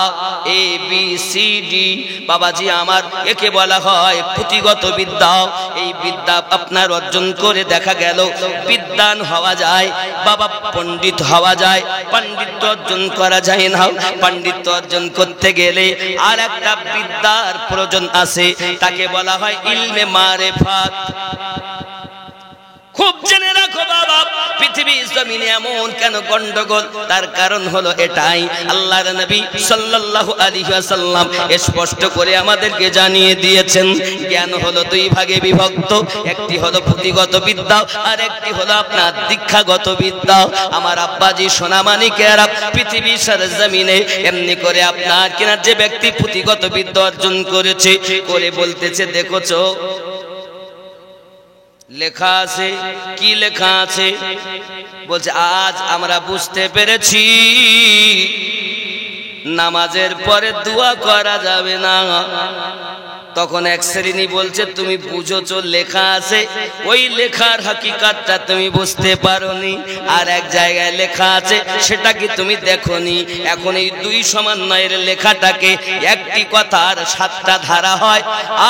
এ বি সি ডি। বাবাজি আমার, একে বলা হয় পুঁথিগত বিদ্যা। এই বিদ্যা আপনার অর্জন করে দেখা গেল বিদ্বান হওয়া যায়, বাবা পণ্ডিত হওয়া যায়। পণ্ডিত্য অর্জন করা যায় না, পণ্ডিত্য অর্জন করতে গেলে আর একটা বিদ্যার প্রয়োজন আছে, তাকে বলা হয় ইলমে মারিফাত। খুব জেনে রাখো বাবা, পৃথিবীর জমিনে এমন কেন গন্ডগোল, তার কারণ হলো এটাই। আল্লাহর নবী সাল্লাল্লাহু আলাইহি ওয়াসাল্লাম স্পষ্ট করে আমাদেরকে জানিয়ে দিয়েছেন, জ্ঞান হলো দুই ভাগে বিভক্ত, একটি হলো পুঁথিগত বিদ্যা, আর একটি হলো আপনার দীক্ষাগত বিদ্যা। আমার আব্বাজি সোনামানিকেরা, পৃথিবীর সরজমিনে এমনি করে আপনার কিনা যে ব্যক্তি পুঁথিগত বিদ্যা অর্জন করেছে, করে বলতেছে, দেখোছো লেখা আছে, কি লেখা আছে? বলছে, আজ আমরা বুঝতে পেরেছি নামাজের পরে দোয়া করা যাবে না। তখন এক শ্রেণী বলছে তুমি বুঝোছো লেখা আছে, ওই লেখার হাকিকাতটা তুমি বুঝতে পারোনি। আর এক জায়গায় লেখা আছে সেটা কি তুমি দেখোনি। এখন এই দুই সমন্বয়ের লেখাটাকে একটি কথার 7টা ধারা হয়,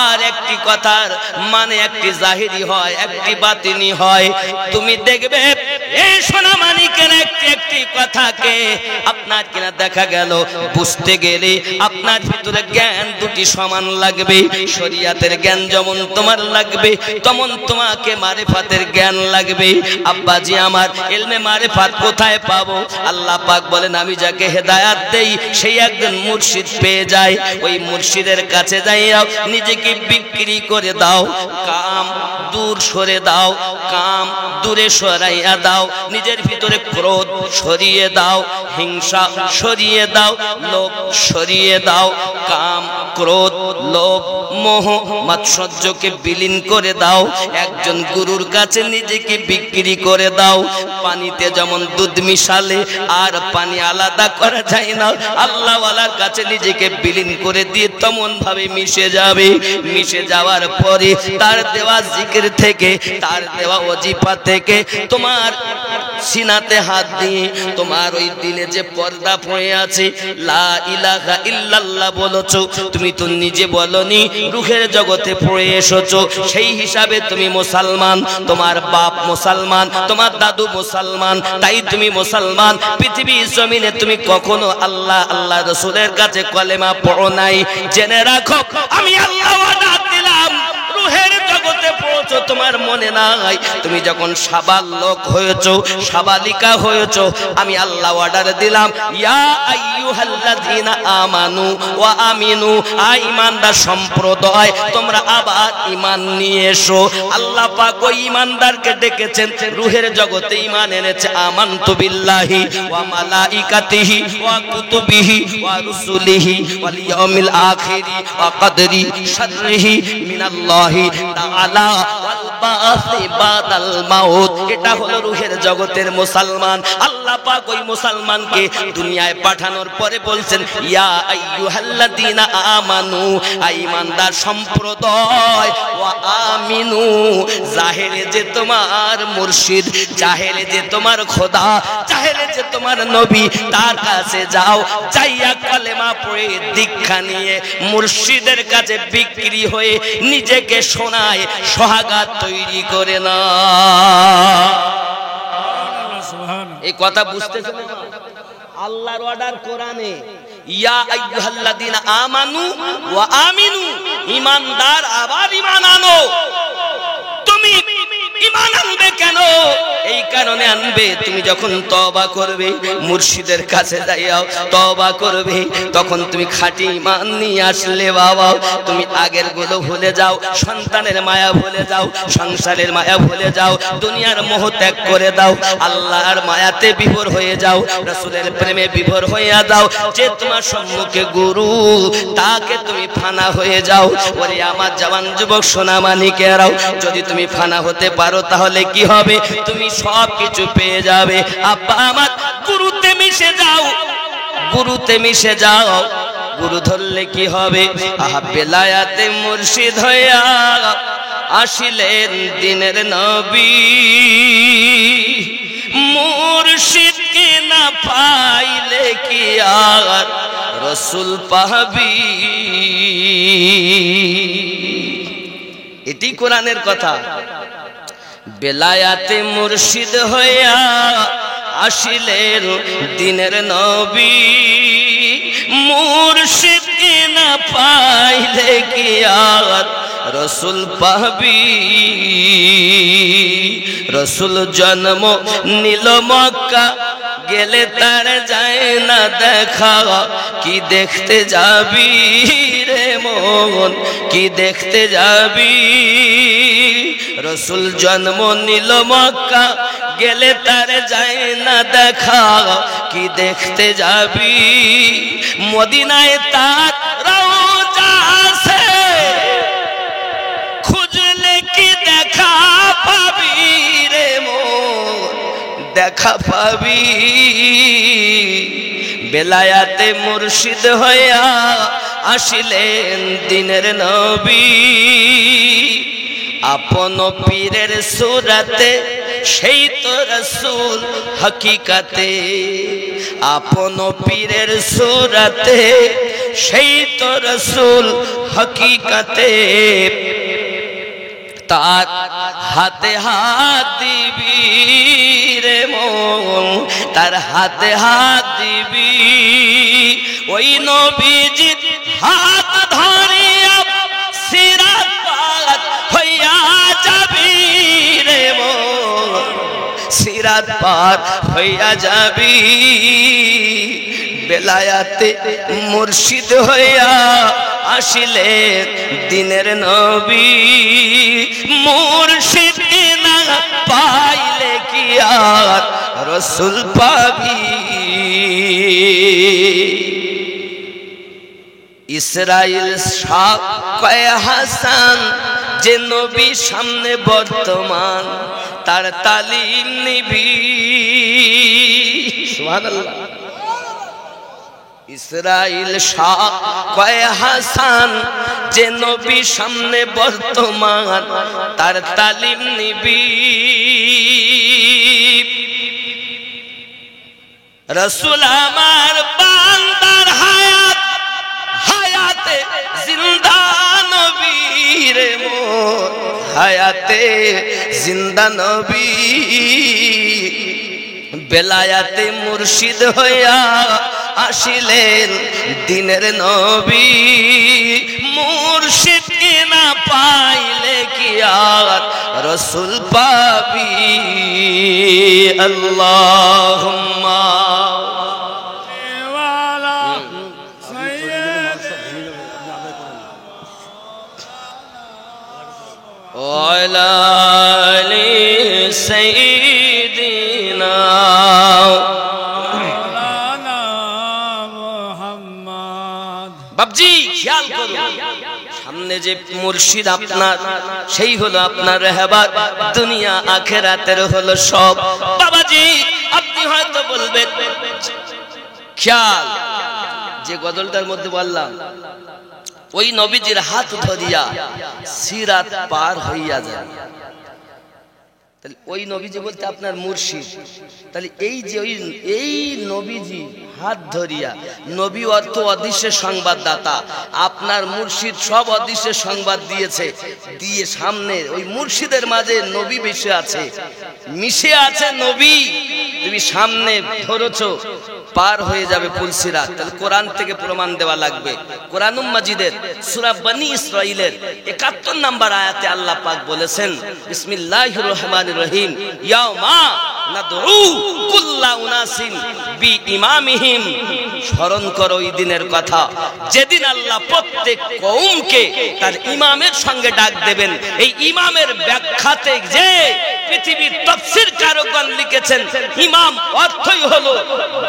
আর একটি কথার মানে একটি জাহিরি হয়, একটি বাতিনি হয়। তুমি দেখবে এই সোনামানিকের একটি কথাকে আপনার কিনা দেখা গেল বুঝতে গেলে আপনার ভিতরে জ্ঞান দুটি সমান লাগবে। শরিয়াতের জ্ঞান যেমন তোমার লাগবে, তেমন তোমাকে মারিফাতের জ্ঞান লাগবে। আব্বাজি আমার, ইলমে মারিফাত কোথায় পাবো? আল্লাহ পাক বলেন আমি যাকে হেদায়েত দেই সেই একজন মুর্শিদ পেয়ে যায়। ওই মুর্শিদের কাছে যাইয়া নিজেকে বিক্রি করে দাও, কাম দূর সরে দাও, কাম দূরে সরাইয়া দাও, নিজের ভিতরে ক্রোধ সরিয়ে দাও, হিংসা সরিয়ে দাও, লোভ সরিয়ে দাও, কাম ক্রোধ লোভ মোহ মাৎসর্যকে বিলীন করে দাও। একজন গুরুর কাছে নিজেকে বিক্রি করে দাও। পানিতে যেমন দুধ মিশালে আর পানি আলাদা করা যায় না, আল্লাহওয়ালার কাছে নিজেকে বিলীন করে দিয়ে তেমন ভাবে মিশে যাবে। মিশে যাওয়ার পরে তার দেওয়া জিকির থেকে, তার দেওয়া ওজিফা থেকে তোমার সিনাতে হাত দিয়ে তোমার ওই দিলে যে পর্দা পড়ে আছে, লা ইলাহা ইল্লাল্লাহ বলেছো, তুমি তো নিজে বলনি, রূহের জগতে পড়ে এসেছো, সেই হিসাবে তুমি মুসলমান। তোমার বাপ মুসলমান, তোমার দাদু মুসলমান, তাই তুমি মুসলমান। পৃথিবীর জমিনে তুমি কখনো আল্লাহ আল্লাহ রাসূলের কাছে কলেমা পড়ো নাই। জেনে রাখো আমি আল্লাহ ওয়াদা দিলাম, রূহের জগতে পড়েছো তোমার মনে নাই। তুমি যখন সাবালক হয়েছো, সাবালিকা হয়েছো, আমি আল্লাহ অর্ডার দিলাম ইয়া আইয়ুহাল্লাযীনা আমানু ওয়া আমিনু, ঈমানদার সম্প্রদায় তোমরা আবার ঈমান নিয়ে এসো। আল্লাহ পাক ওই ঈমানদারকে ডেকেছেন, রূহের জগতে ঈমান এনেছে। আমানতু বিল্লাহি ওয়া মালাইকাতিহি ওয়া কুতুবিহি ওয়া রুসুলিহি ওয়াল ইয়াউমিল আখিরি ওয়া কদরি শাররিহি মিনাল্লাহি তাআলা ওয়াল বাসি বাদাল মাউত। এটা হলো রূহের জগতের মুসলমান। আল্লাহ পাক ওই মুসলমানকে দুনিয়ায় পাঠানোর পরে বলছেন ইয়া আইয়ুহাল্লাযীনা আমানু, ঈমানদার সম্প্রদায়, ওয়া আমিনু, জাহেরে যে তোমার মুর্শিদ, জাহেরে যে তোমার খোদা, জাহেরে যে তোমার নবী, তার কাছে যাও, যাইয়া কলেমা পড়ে দীক্ষা নিয়ে মুর্শিদের কাছে বিক্রি হয়ে নিজেকে শোনায় সোহাগাত তৈরি করে না। এই কথা বুঝতেছেন? আল্লাহর অর্ডার কোরআনে, ইয়া আইয়ুহাল্লাযীনা আমানু ওয়া আমিনু, ঈমানদার আবার ঈমান আনো। তুমি ঈমান আনবে কেন? এই কারণে আনবে, তুমি যখন তওবা করবে, মুর্শিদের কাছে যাইও তওবা করবে, তখন তুমি খাঁটি ঈমান নিয়ে আসলে বাবা, তুমি আগের গুলো ভুলে যাও, সন্তানের মায়া ভুলে যাও, সংসারের মায়া ভুলে যাও, দুনিয়ার মোহ ত্যাগ করে দাও, আল্লাহর মায়াতে বিভোর হয়ে যাও, রাসূলের প্রেমে বিভোর হয়ে যাও। যে তোমার সম্মুখে গুরু, তাকে তুমি ফানা হয়ে যাও। ওরে আমার জওয়ান যুবক সোনামানিকেরাও, যদি তুমি ফানা হতে পারো তাহলে কি হবে? তুমি সব কিছু পেয়ে যাবে। আব্বা আমার, গুরুতে মিশে যাও, গুরুতে মিশে যাও। গুরু ধরলে কি হবে? আহা বেলায়াতে মুর্শিদ হইয়া আসিলেন দিনের নবী, মুর্শিদকে না পাইলে কি আর রাসূল পাবি? এটি কোরআনের কথা। বেলায়াতে মুর্শিদ হইয়া আসিলেন দিনের নবী, মুর্শিদকে না পাইলে কি আর রাসূল পাবি? রাসূল জন্ম নিল মক্কা, গেলে তার যায় না দেখা। কি দেখতে যাবি রে মন, কি দেখতে যাবি? রাসূল জন্ম নিল মক্কা, গেলে তার যায় না দেখা। কি দেখতে যাবি? মদিনায় তার রওজা আছে, খুঁজলে কি দেখা পাবি রে মন, দেখা পাবি? বেলায়াতে মুর্শিদ হইয়া আসিলেন দিনের নবী আপন পীরের সুরাতে সেই তো রাসূল হকিকতে আপন পীরের সুরাতে সেই তো রাসূল হকিকতে তার হাতে হাত দিবি রে মন তার হাতে হাত দিবি ওই নবীজি হাত ধরিয়া সিরাত পার হইয়া যাবি রে মন সিরাত পার হইয়া যাবি বেলায়াতে মুর্শিদ হইয়া আসিলেন দিনের নবী মুর্শিদ না পাইলে কি আর রাসূল পাবি ইসরাইল শাহ কয় হাসান যে নবী সামনে বর্তমান তার তালিম নিবি সুবহানাল্লাহ ইসরাইল শাহ কয় হাসান যে নবী সামনে বর্তমান তার তালিম নিবি রাসূল আমার বান্দার হায়াত হায়াতে জিন্দা নবী রে মোর হায়াতে জিন্দা নবী বেলায়াতে মুর্শিদ হইয়া আসিলেন দিনের নবী মুর্শিদ না পাইলে কি আর রাসূল পাবি আল্লাহুম্মা ওয়ালা আলি সাইয়্যিদিনা বাবজি খেয়াল করুন সামনে যে মুর্শিদ আপনার সেই হলো আপনার রেহবার দুনিয়া আখিরাতের হলো সব বাবাজি আপনি হয়তো বলবেন খেয়াল যে গজলটার মধ্যে বললাম ওই নবীজির হাত ধরিয়া সিরাত পার হইয়া যায় তাহলে ওই নবীজি বলতে আপনার মুর্শিদ তাহলে এই যে এই নবীজি হাত ধরিয়া নবী অর্থ অদৃশ্যের সংবাদদাতা আপনার মুর্শিদ সব অদৃশ্যের সংবাদ দিয়েছে দিয়ে সামনে ওই মুর্শিদের মাঝে নবী মিশে আছে নবী তুমি সামনে ধরেছো পার হয়ে যাবে পুলসিরাত তাহলে কোরআন থেকে প্রমাণ দেওয়া লাগবে কোরআনুল মাজিদের সূরা বনী ইসরাঈলের 71 নম্বর আয়াতে আল্লাহ পাক বলেছেন বিসমিল্লাহির রহমানির রহিম ইয়াউমা নাদউ কুল্লা উনাসিন বিইমামিহিম স্মরণ করো ওই দিনের কথা যেদিন আল্লাহ প্রত্যেক কওমকে তার ইমামের সঙ্গে ডাক দেবেন এই ইমামের ব্যাখ্যাতে যে পৃথিবীর তাফসীর কারকগণ লিখেছেন ইমাম অর্থই হলো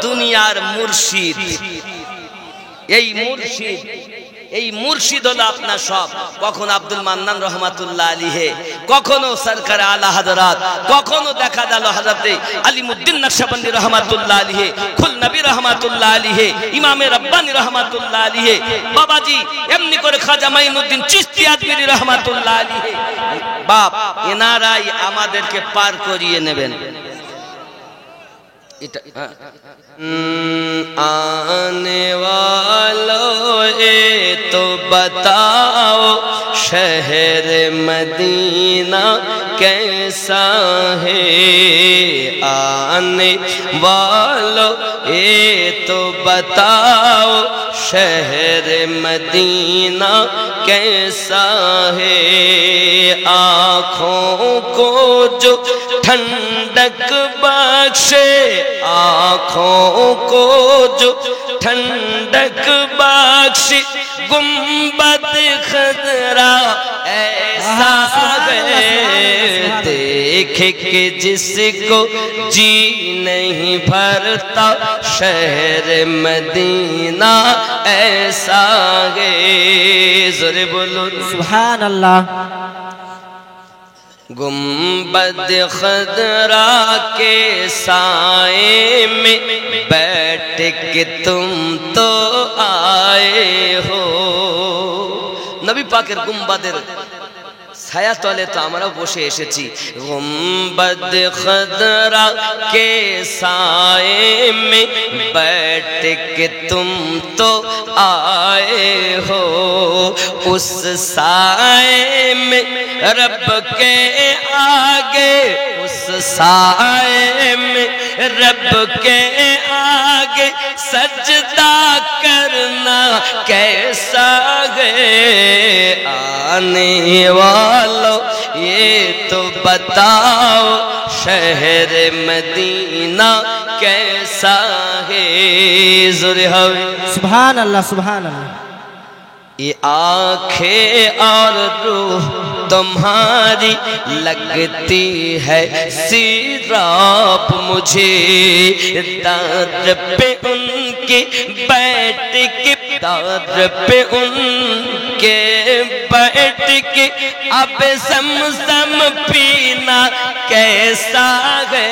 দুনিয়ার মুর্শিদ এই মুর্শিদ হলো আপনার সব কখনো আব্দুল মান্নান রহমাতুল্লাহ আলাইহি কখনো সরকার আলা হযরত কখনো দেখা গেল হযরতে আলিমউদ্দিন নকশবন্দি রহমাতুল্লাহ আলাইহি কুল নবী রহমাতুল্লাহ আলাইহি ইমামে রব্বানি রহমাতুল্লাহ আলাইহি বাবাজি এমনি করে খাজা মাইনুদ্দিন চিশতি আজমিরি রহমাতুল্লাহ আলাইহি বাপ এনারাই আমাদেরকে পার করিয়ে নেবেন आने वालों ये तो बताओ शहर मदीना कैसा है आने वालों ये तो बताओ शहर मदीना कैसा है आँखों को जो ठंडक बख्शे आँखों को जो ठंडक बख्शे गुंबद खजरा ऐसा है देख के जिसको जी नहीं भरता शहर मदीना ऐसा है जोरे बोलो सुभान अल्लाह गुंबद खदरा के साए में बैठ के तुम तो आए हो। नबी पाकेर गुंबदेर ছায়া তলে তো আমরাও বসে এসেছি। गुंबद खदरा के साए में बैठ के तुम तो आए हो। उस साए में रब के आगे, उस साए में रब के आगे सजदा करना कैसा है। आने वालों ये तो बताओ शहर मदीना कैसा है। सुभान अल्लाह सुभान अल्लाह। ये आँखें और रूह तुम्हारी लगती है सिराप मुझे। दर पे उनके बैठ के, दर पे उनके बैठ के अब समसम पीना कैसा है।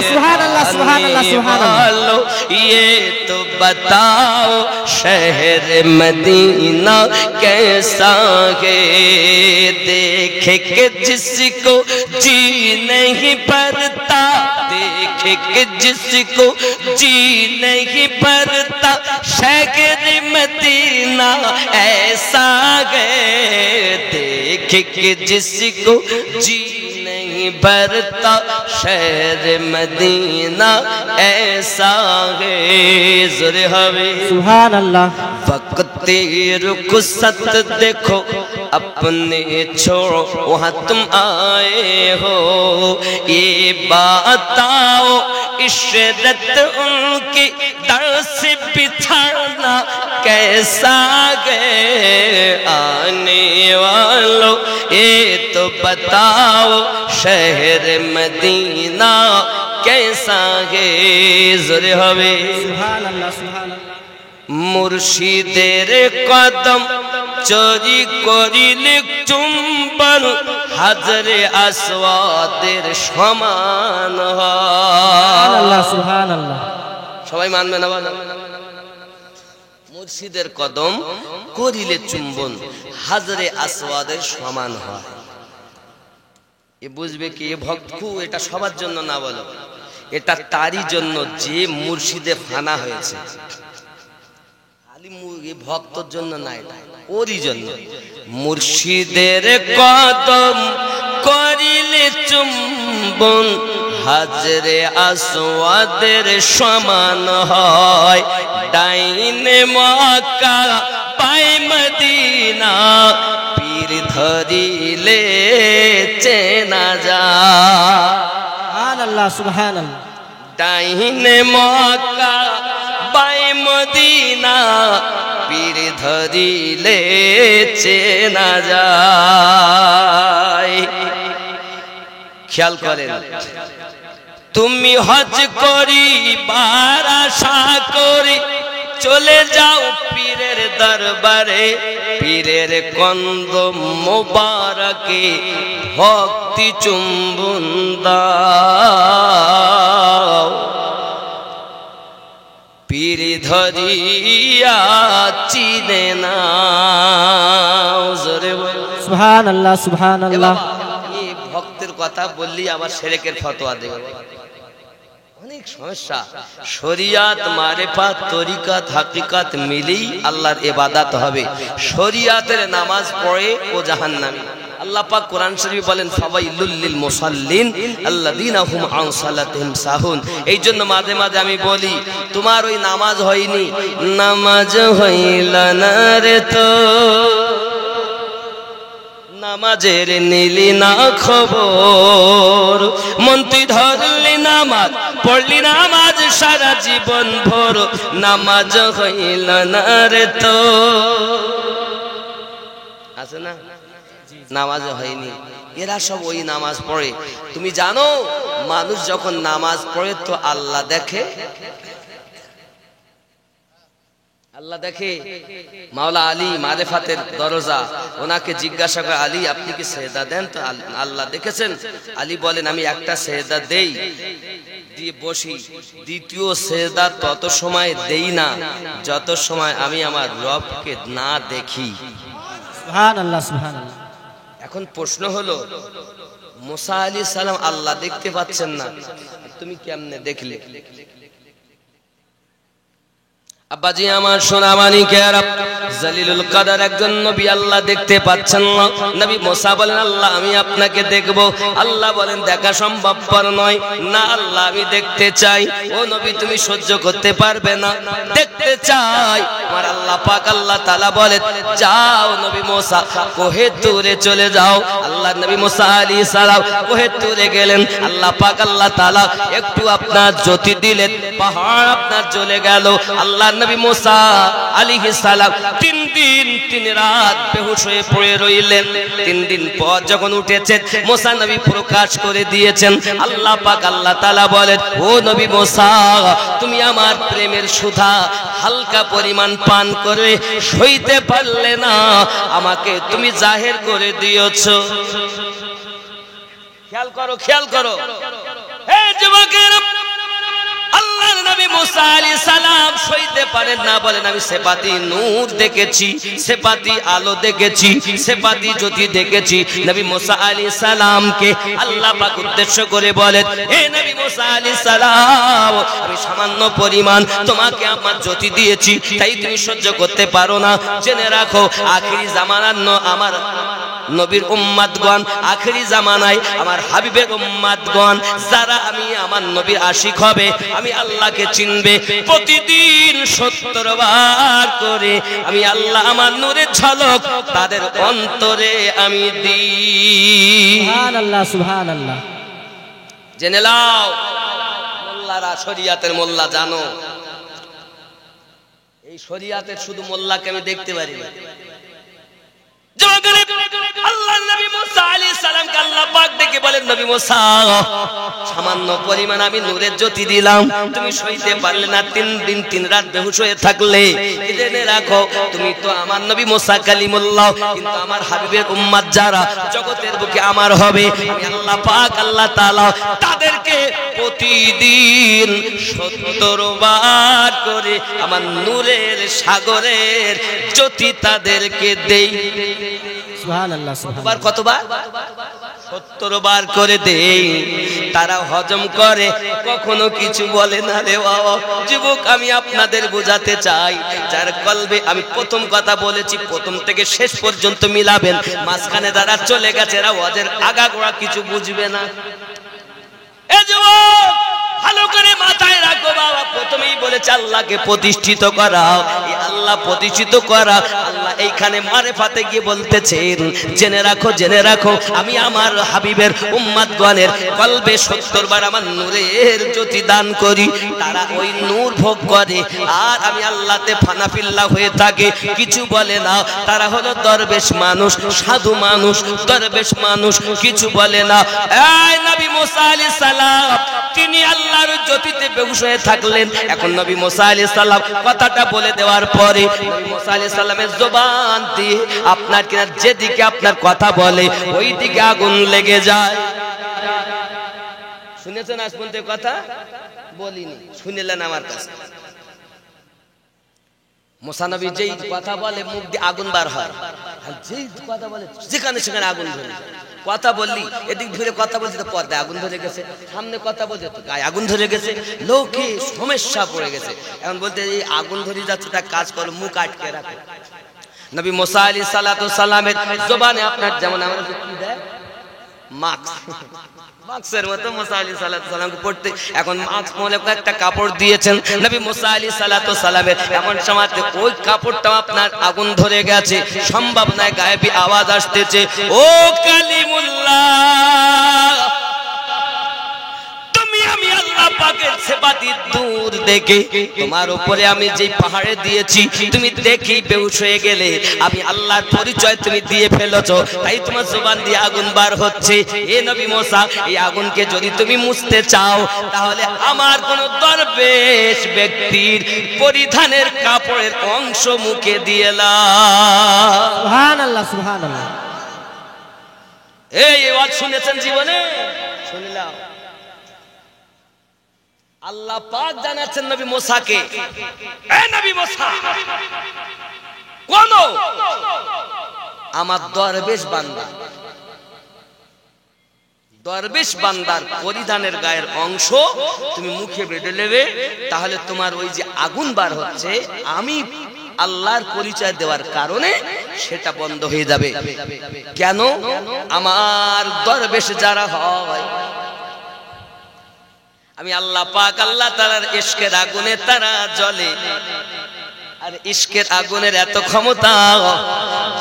सुभान अल्लाह सुभान अल्लाह सुभान अल्लाह। ये तो बताओ शहर मदीना कैसा है। देखे के जिसको जी नहीं भरता, देखे के जिसको जी नहीं भरता शहर मदीना ऐसा है। देखे के जिसको जी नहीं भरता शहर मदीना ऐसा है। ज़ुरे हवे सुभान अल्लाह। वक्त रुखसत देखो अपने छोड़ो वहाँ तुम आए हो। ये बताओ इशरत उनकी दर से बिछाना कैसा है। आने वालों ये तो बताओ शहर मदीना कैसा है। ज़ुरे हवे सुभान अल्लाह सुभान अल्लाह। मुर्शिदेर कदम चोरी करिले चुम्बन हाजरे আসওয়াদের সমান হয়। আল্লাহ সুবহানাল্লাহ। সবাই মানবে না বলো? মুর্শিদের কদম করিলে চুম্বন হাজরে আসওয়াদের সমান হয়। এ বুঝবে কি এ ভক্ত এটা সবার জন্য না বলো, এটা তারই জন্য যে মুর্শিদে ফানা হয়েছে। ভক্তর জন্য নাই, ওরই জন্য। মুর্শিদের কদম করিলে চুম্বন হাজরে আসওয়াদের সমান হয়। ডাইনে মক্কা বায়ে মদিনা পীর ধরিলে চেনা যায়। সুবহানাল্লাহ সুবহানাল্লাহ। ডাইনে মক্কা বায়ে মদিনা পীর ধরিলে চেনা যায়। খেয়াল করেন, তুমি হজ করিবার আশা করে চলে যাও পীরের দরবারে। পীরের কন্দম মোবারকে ভক্তি চুম্বন দাও। পীর ধরিয়া চিনে না। সুবহানাল্লাহ সুবহানাল্লাহ। এই ভক্তের কথা বললি আবার শিরকের ফতোয়া দেবে, অনেক সমস্যা। শরিয়াত মারিফাত তরিকাত হাকিকাত মিলেই আল্লাহর ইবাদত হবে। শরিয়াতের নামাজ পড়ে ও জাহান্নামী। আল্লাহ পাক কোরআন শরীফে বলেন ফাওয়াইলুল লিল মুসাল্লিন আল্লাযীনা হুম আন সালাতিহিম সাহুন। এই জন্য মাঝে মাঝে আমি বলি তোমার ওই নামাজ হয়নি, নামাজ হইল না রে তো নামাজের নিলি না খবর। মন তুই ধরলি নামাজ পড়লি নামাজ সারা জীবন ভোর, নামাজ হইল না রে তো। আছে না নামাজ হয়নি, এরা সব ওই নামাজ পড়ে। তুমি জানো মানুষ যখন নামাজ পড়ে তো আল্লাহ দেখে। আল্লাহ দেখে মাওলা আলী মারেফাতের দরজা, ওনাকে জিজ্ঞাসা করে আলী আপনি কি সেজদা দেন? তো আল্লাহ দেখেছেন, আলী বলেন আমি একটা সেজদা দেই, দিয়ে বসি, দ্বিতীয় সেজদা তত সময় দেই না যত সময় আমি আমার রবকে না দেখি। সুবহানাল্লাহ সুবহানাল্লাহ। এখন প্রশ্ন হলো, মুসা আলাইহিস সালাম আল্লাহ দেখতে পাচ্ছেন না, তুমি কেমনে দেখলে? আব্বাজি আমার সোনা মানিকেরা, জলিলুল কদর একজন নবী, আল্লাহ দেখতে পাচ্ছেন না। নবী মুসা বলেন আল্লাহ আমি আপনাকে দেখব। আল্লাহ বলেন দেখা সম্ভবপর নয়। না আল্লাহ আমি দেখতে চাই। ও নবী তুমি সহ্য করতে পারবে না? দেখতে চাই। আমার আল্লাহ পাক আল্লাহ তাআলা বলেন যাও নবী মুসা কোহে তুরে চলে যাও। আল্লাহ নবী মুসা আলাইহিস সালাম কোহে তুরে গেলেন। আল্লাহ পাক আল্লাহ তাআলা একটু আপনার জ্যোতি দিলেন, পাহাড় আপনার জ্বলে গেল। আল্লাহ নবী মুসা আলাইহিস সালাম 3 দিন 3 রাত বেহুশ হয়ে পড়ে রইলেন। 3 দিন পর যখন উঠেছেন, মুসা নবী প্রকাশ করে দিয়েছেন। আল্লাহ পাক আল্লাহ তাআলা বলেন ও নবী মুসা তুমি আমার প্রেমের সুধা হালকা পরিমাণ পান করে সইতে পারলে না, আমাকে তুমি জাহির করে দিয়েছো। খেয়াল করো, খেয়াল করো হে যুবকেরা, আল্লাহর নবী মুসা আলাইহিস সালাম সইতে পারেন না, বলেন আমি সেপাতি নূর দেখেছি, সেপাতি আলো দেখেছি, সেপাতি জ্যোতি দেখেছি। নবী মুসা আলাইহিস সালামকে আল্লাহ পাক উদ্দেশ্য করে বলেন হে নবী মুসা আলাইহিস সালাম আমি সামান্য পরিমাণ তোমাকে আমার জ্যোতি দিয়েছি, তাই তুমি সহ্য করতে পারো না। জেনে রাখো আখিরি জামানার আমার নবীর উম্মতগণ, আখেরি জামানায় আমার হাবিবের উম্মতগণ যারা আমি আমার নবীর আশিক হবে, আমি আল্লাহকে চিনবে, প্রতিদিন 70 বার করে আমি আল্লাহ আমার নূরের ঝলক তাদের অন্তরে আমি দিই। সুবহানাল্লাহ সুবহানাল্লাহ। জেনে নাও মোল্লারা, শরিয়াতের মোল্লা জানো, এই শরিয়াতের শুধু মোল্লাকে আমি দেখতে পারি না। আল্লাহ নবী মুসা আলাইহিস সালামকে আল্লাহ পাক ডেকে বলেন নবী মুসা সামান্য পরিমাণ আমি নূরের জ্যোতি দিলাম, তুমি সইতে পারলে না, 3 দিন 3 রাত বেহুশ হয়ে থাকলে। জেনে রাখো তুমি তো আমার নবী মুসা কালিমুল্লাহ, কিন্তু আমার হাবিবের উম্মত যারা জগতের বুকে আমার হবে, আমি আল্লাহ পাক আল্লাহ তাআলা তাদেরকে প্রতিদিন 70 বার করে আমার নূরের সাগরের জ্যোতি তাদেরকে দেই। সুবহানাল্লাহ সুবহানাল্লাহ। কতবার? 70 বার করে দেই। তারা হজম করে, কখনো কিছু বলে না রে বাবা। যুবক আমি আপনাদের বোঝাতে চাই, যার কলবে আমি প্রথম কথা বলেছি প্রথম থেকে শেষ পর্যন্ত মিলাবেন, মাঝখানে যারা চলে গেছে এরা ওদের আগাগোড়া কিছু বুঝবে না। এ যুবক ভালো করে মাথায় রাখো বাবা, প্রথমেই বলেছে আল্লাহকে প্রতিষ্ঠিত করা। এই আল্লাহ প্রতিষ্ঠিত করা, আল্লাহ এইখানে মারেফাতে গিয়ে বলতেছেন জেনে রাখো, জেনে রাখো আমি আমার হাবিবের উম্মতগণের কলবে 70 বার আমার নূরের জ্যোতি দান করি, তারা ওই নূর ভোগ করে আর আমি আল্লাহতে ফানাফিল্লাহ হয়ে থাকে, কিছু বলে না। তারা হলো দরবেশ মানুষ, সাধু মানুষ, দরবেশ মানুষ, কিছু বলে না। এই নবী মুসা আলাইহিস সালাম তিনি আল্লাহর জ্যোতিতে বেহুশ হয়ে থাকলেন। এখন নবী মুসা আলাইহিস সালাম কথাটা বলে দেওয়ার পরে নবী মুসা আলাইহিস সালামের জবান দিয়ে আপনার কিনা যেদিকে আপনার কথা বলে ওই দিকে আগুন লেগে যায়। শুনেছেন আজ পর্যন্ত কথা বলিনি, শুনলেন আমার কাছে। মুসা নবী যেই কথা বলে মুখ দিয়ে আগুন বার হয়, আর যেই কথা বলে যেখানে সেখানে আগুন ধরে যায়। কথা বললি এদিক ধরে কথা বলছি তো পর্দায় আগুন ধরে গেছে, সামনে কথা বলছে তো গায়ে আগুন ধরে গেছে, লোকে সমস্যা পড়ে গেছে। এখন বলতে এই আগুন ধরে যাচ্ছে, তা কাজ করো মুখ আটকে রাখো। নবী মুসা আলাইহিস সালাতু সালামের জবানে আপনার যেমন আমরা কি দেয় মাস্ক, মাস্কের মতো মুসা আলাইহিস সালাতু সালামকে পড়তে এখন মাস্ক মনে করে একটা কাপড় দিয়েছেন নবী মুসা আলাইহিস সালাতু সালামের। এমন সময় ওই কাপড়টা আপনার আগুন ধরে গেছে, সম্ভব নয়, গায়েবী আওয়াজ আসতেছে ও কালিমুল্লাহ তুমি আমি আল্লাহ পাকের কাছে বাদি দূর দেখে তোমার উপরে আমি যে পাহাড়ে দিয়েছি তুমি দেখি বেহুশ হয়ে গেলে আমি আল্লাহর পরিচয় তুমি দিয়ে ফেলেছো তাই তোমার জবান দিয়ে আগুন বার হচ্ছে এ নবী মুসা এই আগুনকে যদি তুমি মুছতে চাও তাহলে আমার কোন দরবেশ ব্যক্তির পরিধানের কাপড়ের অংশ মুখে দিয়ে নাও সুবহানাল্লাহ সুবহানাল্লাহ এই ওয়াজ শুনেছেন জীবনে শুনলাম আল্লাহ পাক জানাচ্ছেন নবী মুসাকে এ নবী মুসা কোন আমার দরবেশ বান্দা দরবেশ বান্দার পরিধানের গায়ের অংশ তুমি মুখে বেঁধে নেবে তাহলে তোমার ওই যে আগুন বার হচ্ছে আমি আল্লাহর পরিচয় দেওয়ার কারণে সেটা বন্ধ হয়ে যাবে কেন আমার দরবেশ যারা হয় আমি আল্লাহ পাক আল্লাহ তাআলার ইশকের আগুনে তারা জ্বলে আর ইশকের আগুনের এত ক্ষমতা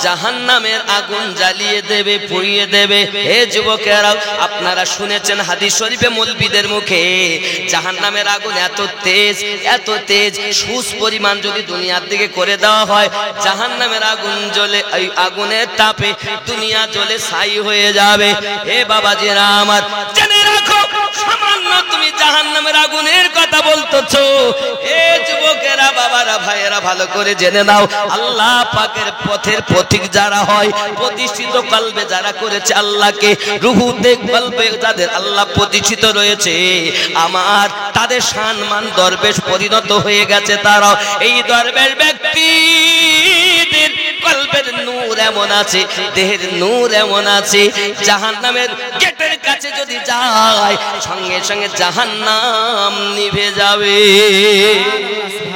জাহান্নামের আগুন জ্বালিয়ে দেবে পুড়িয়ে দেবে হে যুবকেরা আপনারা শুনেছেন হাদিস শরীফে মৌলবীদের মুখে জাহান্নামের আগুন এত তেজ সুস পরিমাণ যদি দুনিয়ার দিকে করে দেওয়া হয় জাহান্নামের আগুন জ্বলে এই আগুনের তাপে দুনিয়া জ্বলে ছাই হয়ে যাবে হে বাবাজিরা আমার জেনে রাখো সামান্য তুমি জাহান্নামের আগুনের কথা বলতেছো হে যুবকেরা বাবারা ভাইয়েরা ভালো করে জেনে নাও আল্লাহ পাকের পথের পথিক যারা হয় প্রতিষ্ঠিত কলবে যারা করেছে আল্লাহকে রুহুতে কলবে যাদের আল্লাহ প্রতিষ্ঠিত রয়েছে আমার তাদের সম্মান দরবেশ পরিণত হয়ে গেছে তারা এই দরবেশ ব্যক্তিদের কলবের নূর এমন আছে দেহের নূর এমন আছে জাহান্নামের গেটের কাছে যদি যায় সঙ্গে সঙ্গে জাহান্নাম নিভে যাবে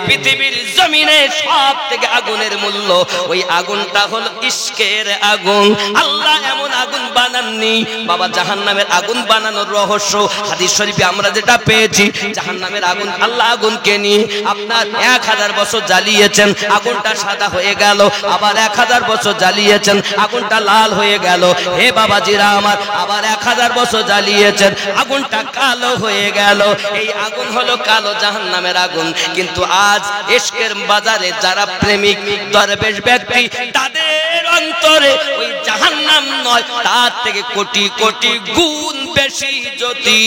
পৃথিবীর জমিনে সব থেকে আগুনের মূল্য ওই আগুনটা হলো ইশকের আগুন আল্লাহ এমন আগুন বানাননি বাবা জাহান্নামের আগুন বানানোর রহস্য হাদিস শরীফে আমরা যেটা পেয়েছি জাহান্নামের আগুন আল্লাহ আগুনকে নিয়ে আপনার 1000 বছর জ্বালিয়েছেন আগুনটা সাদা হয়ে গেল আবার 1000 বছর জ্বালিয়েছেন আগুনটা লাল হয়ে গেল হে বাবাজিরা আমার আবার 1000 বছর জ্বালিয়েছেন আগুনটা কালো হয়ে গেল এই আগুন হলো কালো জাহান্নামের আগুন কিন্তু আজ ইশকের বাজারে যারা প্রেমিক দরবেশ ব্যক্তি তাদের অন্তরে ওই জাহান্নাম নয় তার থেকে কোটি কোটি গুণ বেশি জ্যোতি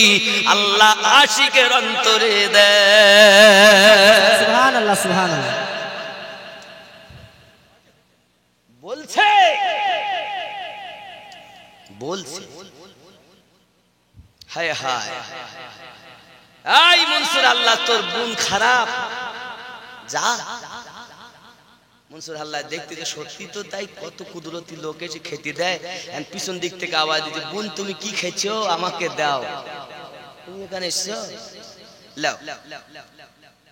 আল্লাহ আশিকের অন্তরে দেয় সুবহানাল্লাহ সুবহানাল্লাহ বলছে হায় হায় এই মনসুর আল্লাহ তোর গুণ খারাপ যা মনসুর আল্লাহ দেখতে যে সত্যি তো তাই কত কুদরতি লোক এসে খেতে দেয় পিছন দিক থেকে আওয়াজ দিচ্ছে বোন তুমি কি খেয়েছো আমাকে দাও তুমি এখানে এসছো লাও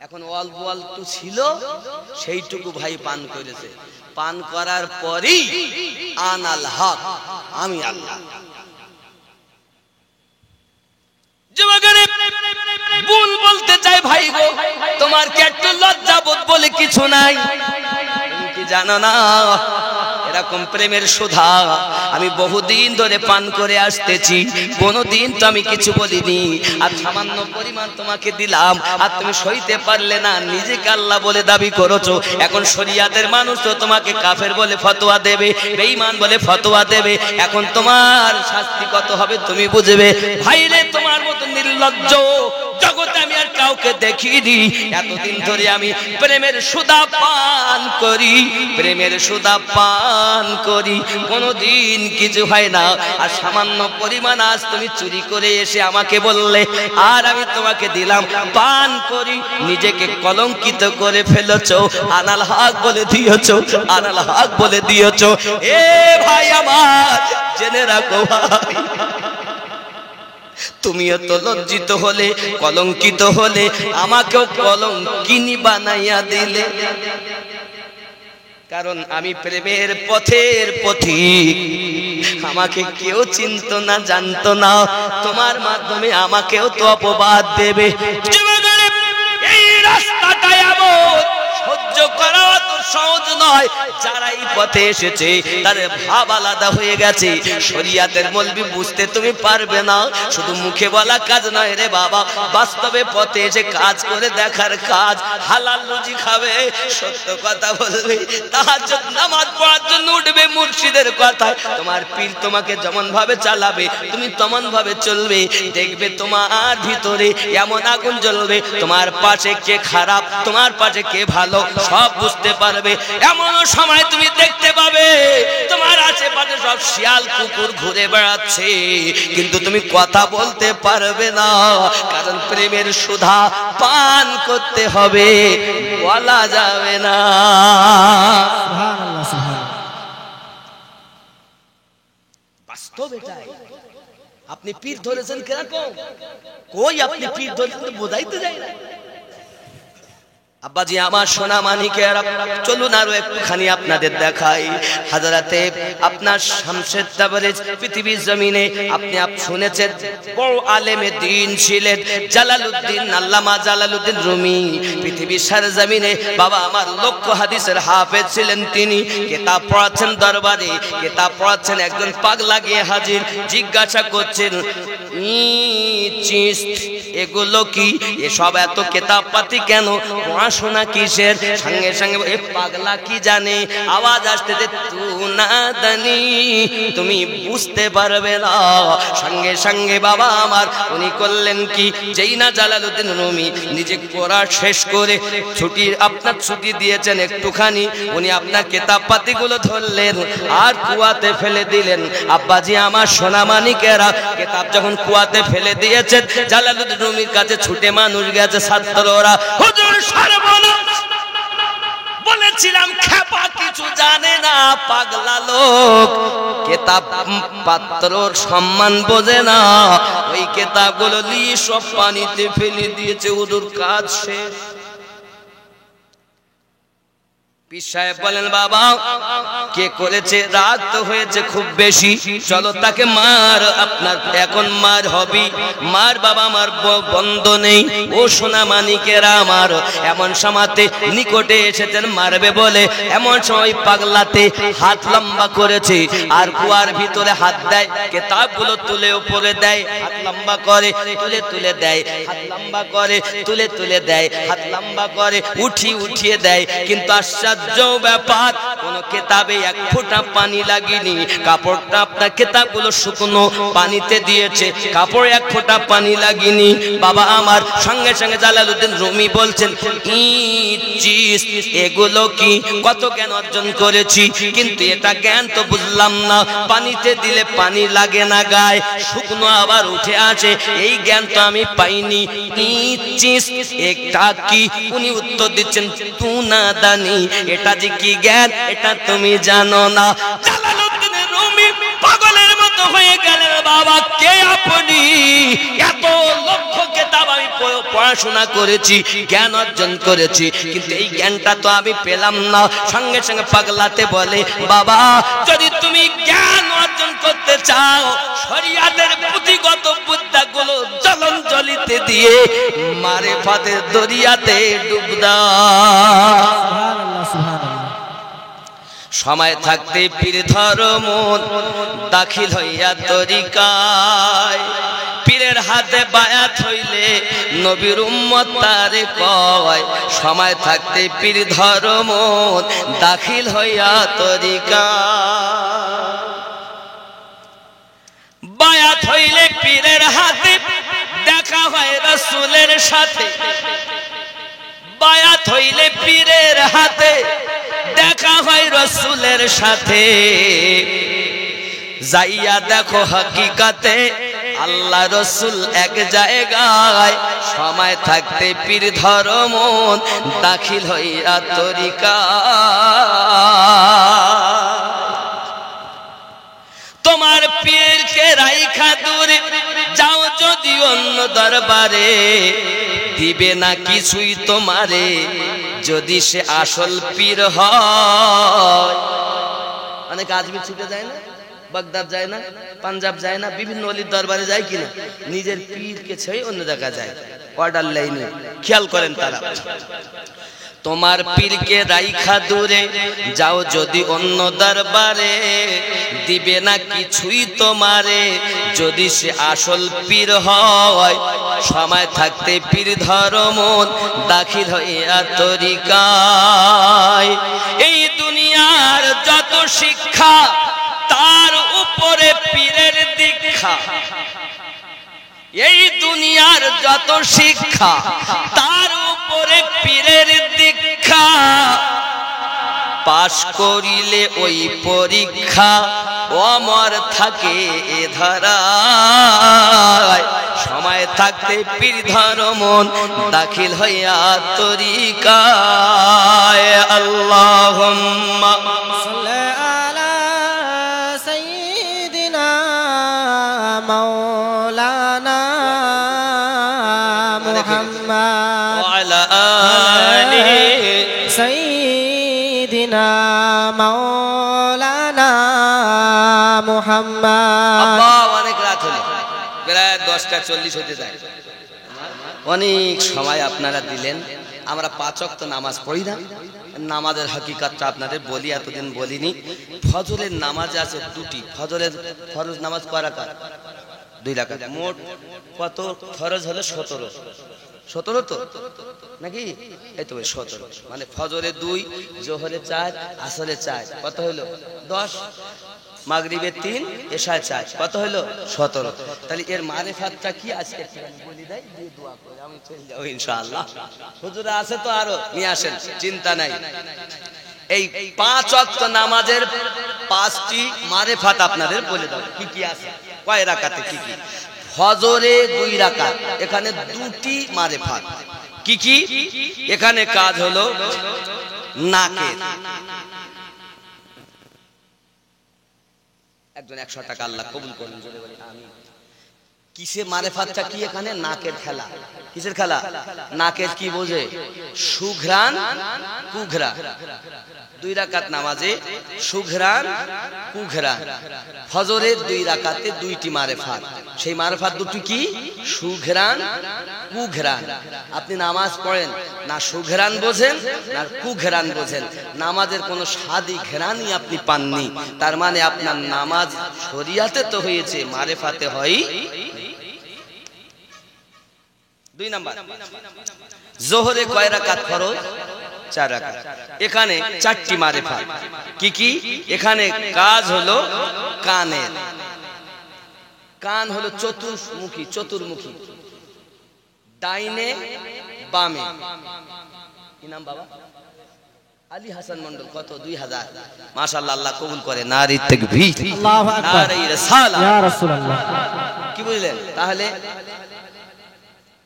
এখন অল্প অল্প ছিল সেইটুকু ভাই পান করেছে পান করার পরই আনাল হক আমি আল্লাহ ভুল বলতে চাই ভাই গো তোমার কি একটু লজ্জাবোধ বলে কিছু নাই তুমি কি জানো না এরকম প্রেমের সুধা আমি বহুদিন ধরে পান করে আসতেছি কোনোদিন তো আমি কিছু বলিনি আর সামান্য পরিমাণ তোমাকে দিলাম আর তুমি সইতে পারলে না নিজেকে আল্লাহ বলে দাবি করেছো এখন শরিয়াতের মানুষ তো তোমাকে কাফের বলে ফতোয়া দেবে বেঈমান বলে ফতোয়া দেবে এখন তোমার শাস্তি কত হবে তুমি বুঝবে ভাইরে তোমার মতো নির্লজ্জ জগতে আমি আর কাউকে দেখিনি এতদিন ধরে আমি প্রেমের সুধা পান করি প্রেমের সুধা পান করি কোনোদিন কিছু হয় না আর সামান্য পরিমাণ আজ তুমি চুরি করে এসে আমাকে বললে আর আমি তোমাকে দিলাম পান করি নিজেকে কলঙ্কিত করে ফেলেছো আনাল হক বলে দিয়েছো আনাল হক বলে দিয়েছো এ ভাই আমার জেনে রাখো ভাই তুমিও তো লজ্জিত হলে কলঙ্কিত হলে আমাকেও কলঙ্কিনী বানাইয়া দিলে কারণ আমি প্রেমের পথের পথিক আমাকে কেউ চিনত না জানতো না তোমার মাধ্যমে আমাকেও তো অপবাদ দেবে এই রাস্তাটা এমন সহ্য করা তো সহজ নয়। যারা এই পথে এসেছে তার ভাব আলাদা হয়ে গেছে। শরিয়াতের মৌলবি বুঝতে তুমি পারবে না। শুধু মুখে বলা কাজ নয় রে বাবা, বাস্তবে পথে এসে কাজ করে দেখার কাজ। হালাল রুজি খাবে, সত্য কথা বলবে, তাহাজ্জুদ নামাজ পড়ার জন্য উঠবে মুর্শিদের কথায়। তোমার পীর তোমাকে যেমন ভাবে চালাবে তুমি তেমন ভাবে চলবে। দেখবে তোমার ভিতরে এমন আগুন জ্বলবে, তোমার পাশে কে খারাপ তোমার পাশে কে ভালো সব বুঝতে পারবে। এমন সময় তুমি দেখতে পাবে তোমার আশেপাশে সব শিয়াল কুকুর ঘুরে বেড়াচ্ছে, কিন্তু তুমি কথা বলতে পারবে না, কারণ প্রেমের সুধা পান করতে হবে, বলা যাবে না। সুবহানাল্লাহ সুবহানাল্লাহ। বাস্তব এটাই। আপনি পীর ধরেছেন কিরকম? কই আপনি পীর ধরেছেন বোঝাইতে যায় না। আব্বাজি আমার সোনা মানিকেরা, চলুন আরো একটুখানি আপনাদের দেখাই। হযরতে আপনার শামসেদ তাবরেজ পৃথিবীর জমিনে আপনি শুনেছেন বড় আলেমে দ্বীন ছিলেন জালালউদ্দিন, আল্লামা জালালউদ্দিন রুমি। পৃথিবীর সরজমিনে বাবা আমার লক্ষ হাদিসের হাফেজ ছিলেন তিনি। কিতাব পড়াচ্ছেন দরবারে, কিতাব পড়াচ্ছেন, একজন পাগলা গিয়ে হাজির, জিজ্ঞাসা করছেন এগুলো কি, এসব এত কিতাব পাতি কেন, পড়াশোনা কিসের? সঙ্গে সঙ্গে এ পাগলা কি জানে, আওয়াজ আসতেছে তু না দানি, তুমি বুঝতে পারবে না। সঙ্গে সঙ্গে বাবা আমার উনি করলেন কি, যেই না জালালউদ্দিন রুমি নিজে পড়া শেষ করে আপনার ছুটি দিয়েছেন একটুখানি, উনি আপনার কিতাব পাতিগুলো ধরলেন আর কুয়াতে ফেলে দিলেন। আব্বাজি আমার সোনা মানিকেরা, কিতাব যখন কুয়াতে ফেলে দিয়েছেন, জালালউদ্দিন রুমির কাছে ছুটে মানুষ গেছে, ছাত্ররা, হুজুর সর্বনাশ, বলেছিলাম খেপা কিছু জানে না, পাগলা লোক, কিতাব পাত্রর সম্মান বোঝে না, ওই কিতাবগুলো নিয়ে সব পানিতে ফেলে দিয়েছে, হুজুর কাজ শেষ। পীর সাহেব বলেন বাবা কে করেছে, রাগ তো হয়েছে খুব বেশি, চলো তাকে মার, আপনার এখন মার হবি, মার বাবা আমার বন্ধ নেই। ও সোনা মানিকেরা আমার, এমন সময়তে নিকটে এসেছেন মারবে বলে, এমন সময় পাগলাতে হাত লম্বা করেছে আর কুয়ার ভিতরে হাত দেয়, কিতাবগুলো তুলে উপরে দেয়, হাত লম্বা করে তুলে তুলে দেয়, হাত লম্বা করে তুলে তুলে দেয়, হাত লম্বা করে উঠিয়ে দেয়, কিন্তু আশ্চর্য ব্যাপার, কোন কিতাবে এক ফোঁটা পানি লাগেনি। কাপড়টা আপনার কিতাবগুলো শুকনো পানিতে দিয়েছে, কাপড় এক ফোঁটা পানি লাগেনি। বাবা আমার সঙ্গে সঙ্গে জালালউদ্দিন রুমি বলছেন এগুলো কি, কত জ্ঞান অর্জন করেছি, কিন্তু এটা জ্ঞান তো বুঝলাম না, পানিতে দিলে পানি লাগে না গায়ে, শুকনো আবার উঠে আসে, এই জ্ঞান তো আমি পাইনি। এটা কি? উনি উত্তর দিচ্ছেন তু না দানি, এটা যে কি জ্ঞান এটা তুমি জানো না। জালালউদ্দিন রুমি পাগলের মতো হয়ে গেলেন, বাবা কে আপনি? এত লক্ষ কিতাব আমি পড়াশোনা করেছি, জ্ঞান অর্জন করেছি, কিন্তু এই জ্ঞানটা তো আমি পেলাম না। সঙ্গে সঙ্গে পাগলাতে বলে বাবা যদি তুমি জ্ঞান অর্জন করতে চাও, শরিয়াতের পুঁথিগত বুদ্ধাগুলো জলঞ্জলিতে দিয়ে মারিফাতের দরিয়াতে ডুব দাও। সুবহানাল্লাহ সুবহানাল্লাহ। সময় থাকতে পীর ধর্ম দাখিল হইয়া তরিকায়, পীরের হাতে বায়াত হইলে নবীর উম্মত তারে কয়, সময় থাকতে পীর ধর্ম দাখিল হইয়া তরিকায়, বায়াত হইলে পীরের হাতে দেখা হয় রাসূলের সাথে, বায়াত হইলে পীরের হাতে দেখা হয় রাসূলের সাথে, যাইয়া দেখো হাকিকাতে আল্লাহ রাসূল এক জায়গায়, সময় থাকতে পীর ধর্ম দাখিল হইয়া তরিকায়। তোমার পীরকে রাইখা দূরে যাও যদি অন্য দরবারে, দিবে না কিছুই তোমারে যদি সে আসল পীর হয়। অনেক আজমি ছুটে যায় না, বাগদাদ যায় না, পাঞ্জাব যায় না, বিভিন্ন ওলির দরবারে যায় কিনা, নিজের পীরকে ছেড়ে অন্য জায়গা যায়, অর্ডার লাইনে। খেয়াল করেন তারা। তোমার পীরকে রাইখা দূরে যাও যদি অন্য দরবারে, দিবে না কিছুই তোমারে যদি সে আসল পীর হয়। সময় থাকতে পীর ধরো মন, দাখিল হইয়া তরিকায়। এই দুনিয়ার যত শিক্ষা তার উপরে পীরের দীক্ষা। এই দুনিয়ার যত শিক্ষা তার উপরে পীরের দীক্ষা। পাশ করিলে ওই পরীক্ষা অমর থাকে এ ধরায়। সময় থাকতে পীর ধরো মন, দাখিল হইয়া তরিকায়। আল্লাহুম্মা সাল্লি আলা সাইয়্যিদিনা মাওলানা মুহাম্মদ ওয়া আলা আলিহি সাইয়্যিদিনা মাওলানা মুহাম্মদ। আব্বা অনেক রাত হলো, প্রায় 10টা 40 হতে যায়। অনেক সময় আপনারা দিলেন। আমরা 5 ওয়াক্ত নামাজ পড়ি না, নামাজের হাকিকতটা আপনাদের বলি, এতদিন বলিনি। ফজরের নামাজ আছে দুটি। ফজরের ফরজ নামাজ কয় রাকাত? 2 রাকাত। মোট কত ফরজ হলো? 17 তো নাকি? এই তো 17, মানে ফজরে 2, জোহরে 4, আসরে 4, কত হলো? 10। মাগরিবে 3, এশায় 4, কত হলো? 17। তাহলে এর মারিফাতটা কি আজকে বলি দেয়, দিয়ে দোয়া করে আমি চলে যাব ইনশাআল্লাহ। হুজুর আছে তো আরো নিয়ে আসেন, চিন্তা নাই। এই 5 ওয়াক্ত নামাজের 5টি মারিফাত আপনাদের বলে দাও কি কি আছে, কয় রাকাতে কি কি। ফজরে 2 রাকাত, এখানে 2টি মারিফাত। কি কি? এখানে কাজ হলো নাকে। একজন 100 টাকা আল্লাহ কবুল করুন, জোরে বলি আমিন। কিসে মারিফাতটা কি? এখানে নাকের খেলা। কিসের খেলা? নাকের কি বোঝে? সুঘ্রাণ কুঘ্রাণ। 2 রাকাত নামাজে সুঘ্রাণ কুঘ্রাণ। ফজরের 2 রাকাতে 2টি মারিফাত। সেই মারিফাত দুটি কি? সুঘ্রাণ কুঘ্রাণ। আপনি নামাজ পড়েন না সুঘ্রাণ বোঝেন না কুঘ্রাণ বোঝেন, নামাজের কোনো স্বাদই ঘ্রাণই আপনি পাননি। তার মানে আপনার নামাজ শরিয়াতে তো হয়েছে, মারিফাতে হয়। 2 নাম্বার, জোহরে কয় রাকাত ফরজ? 4 রাকাত। এখানে 4টি মারিফাত। কি কি? এখানে কাজ হলো কানের। কান হলো চতুর্মুখী, ডাইনে বামে। কি নাম বাবা? আলী হাসান মন্ডল। কত? 2000। মাশাআল্লাহ, আল্লাহ কবুল করে। নারী তাকবীর, আল্লাহু আকবার, নারী রিসালাত, ইয়া রাসূলুল্লাহ। কি বুঝলেন? তাহলে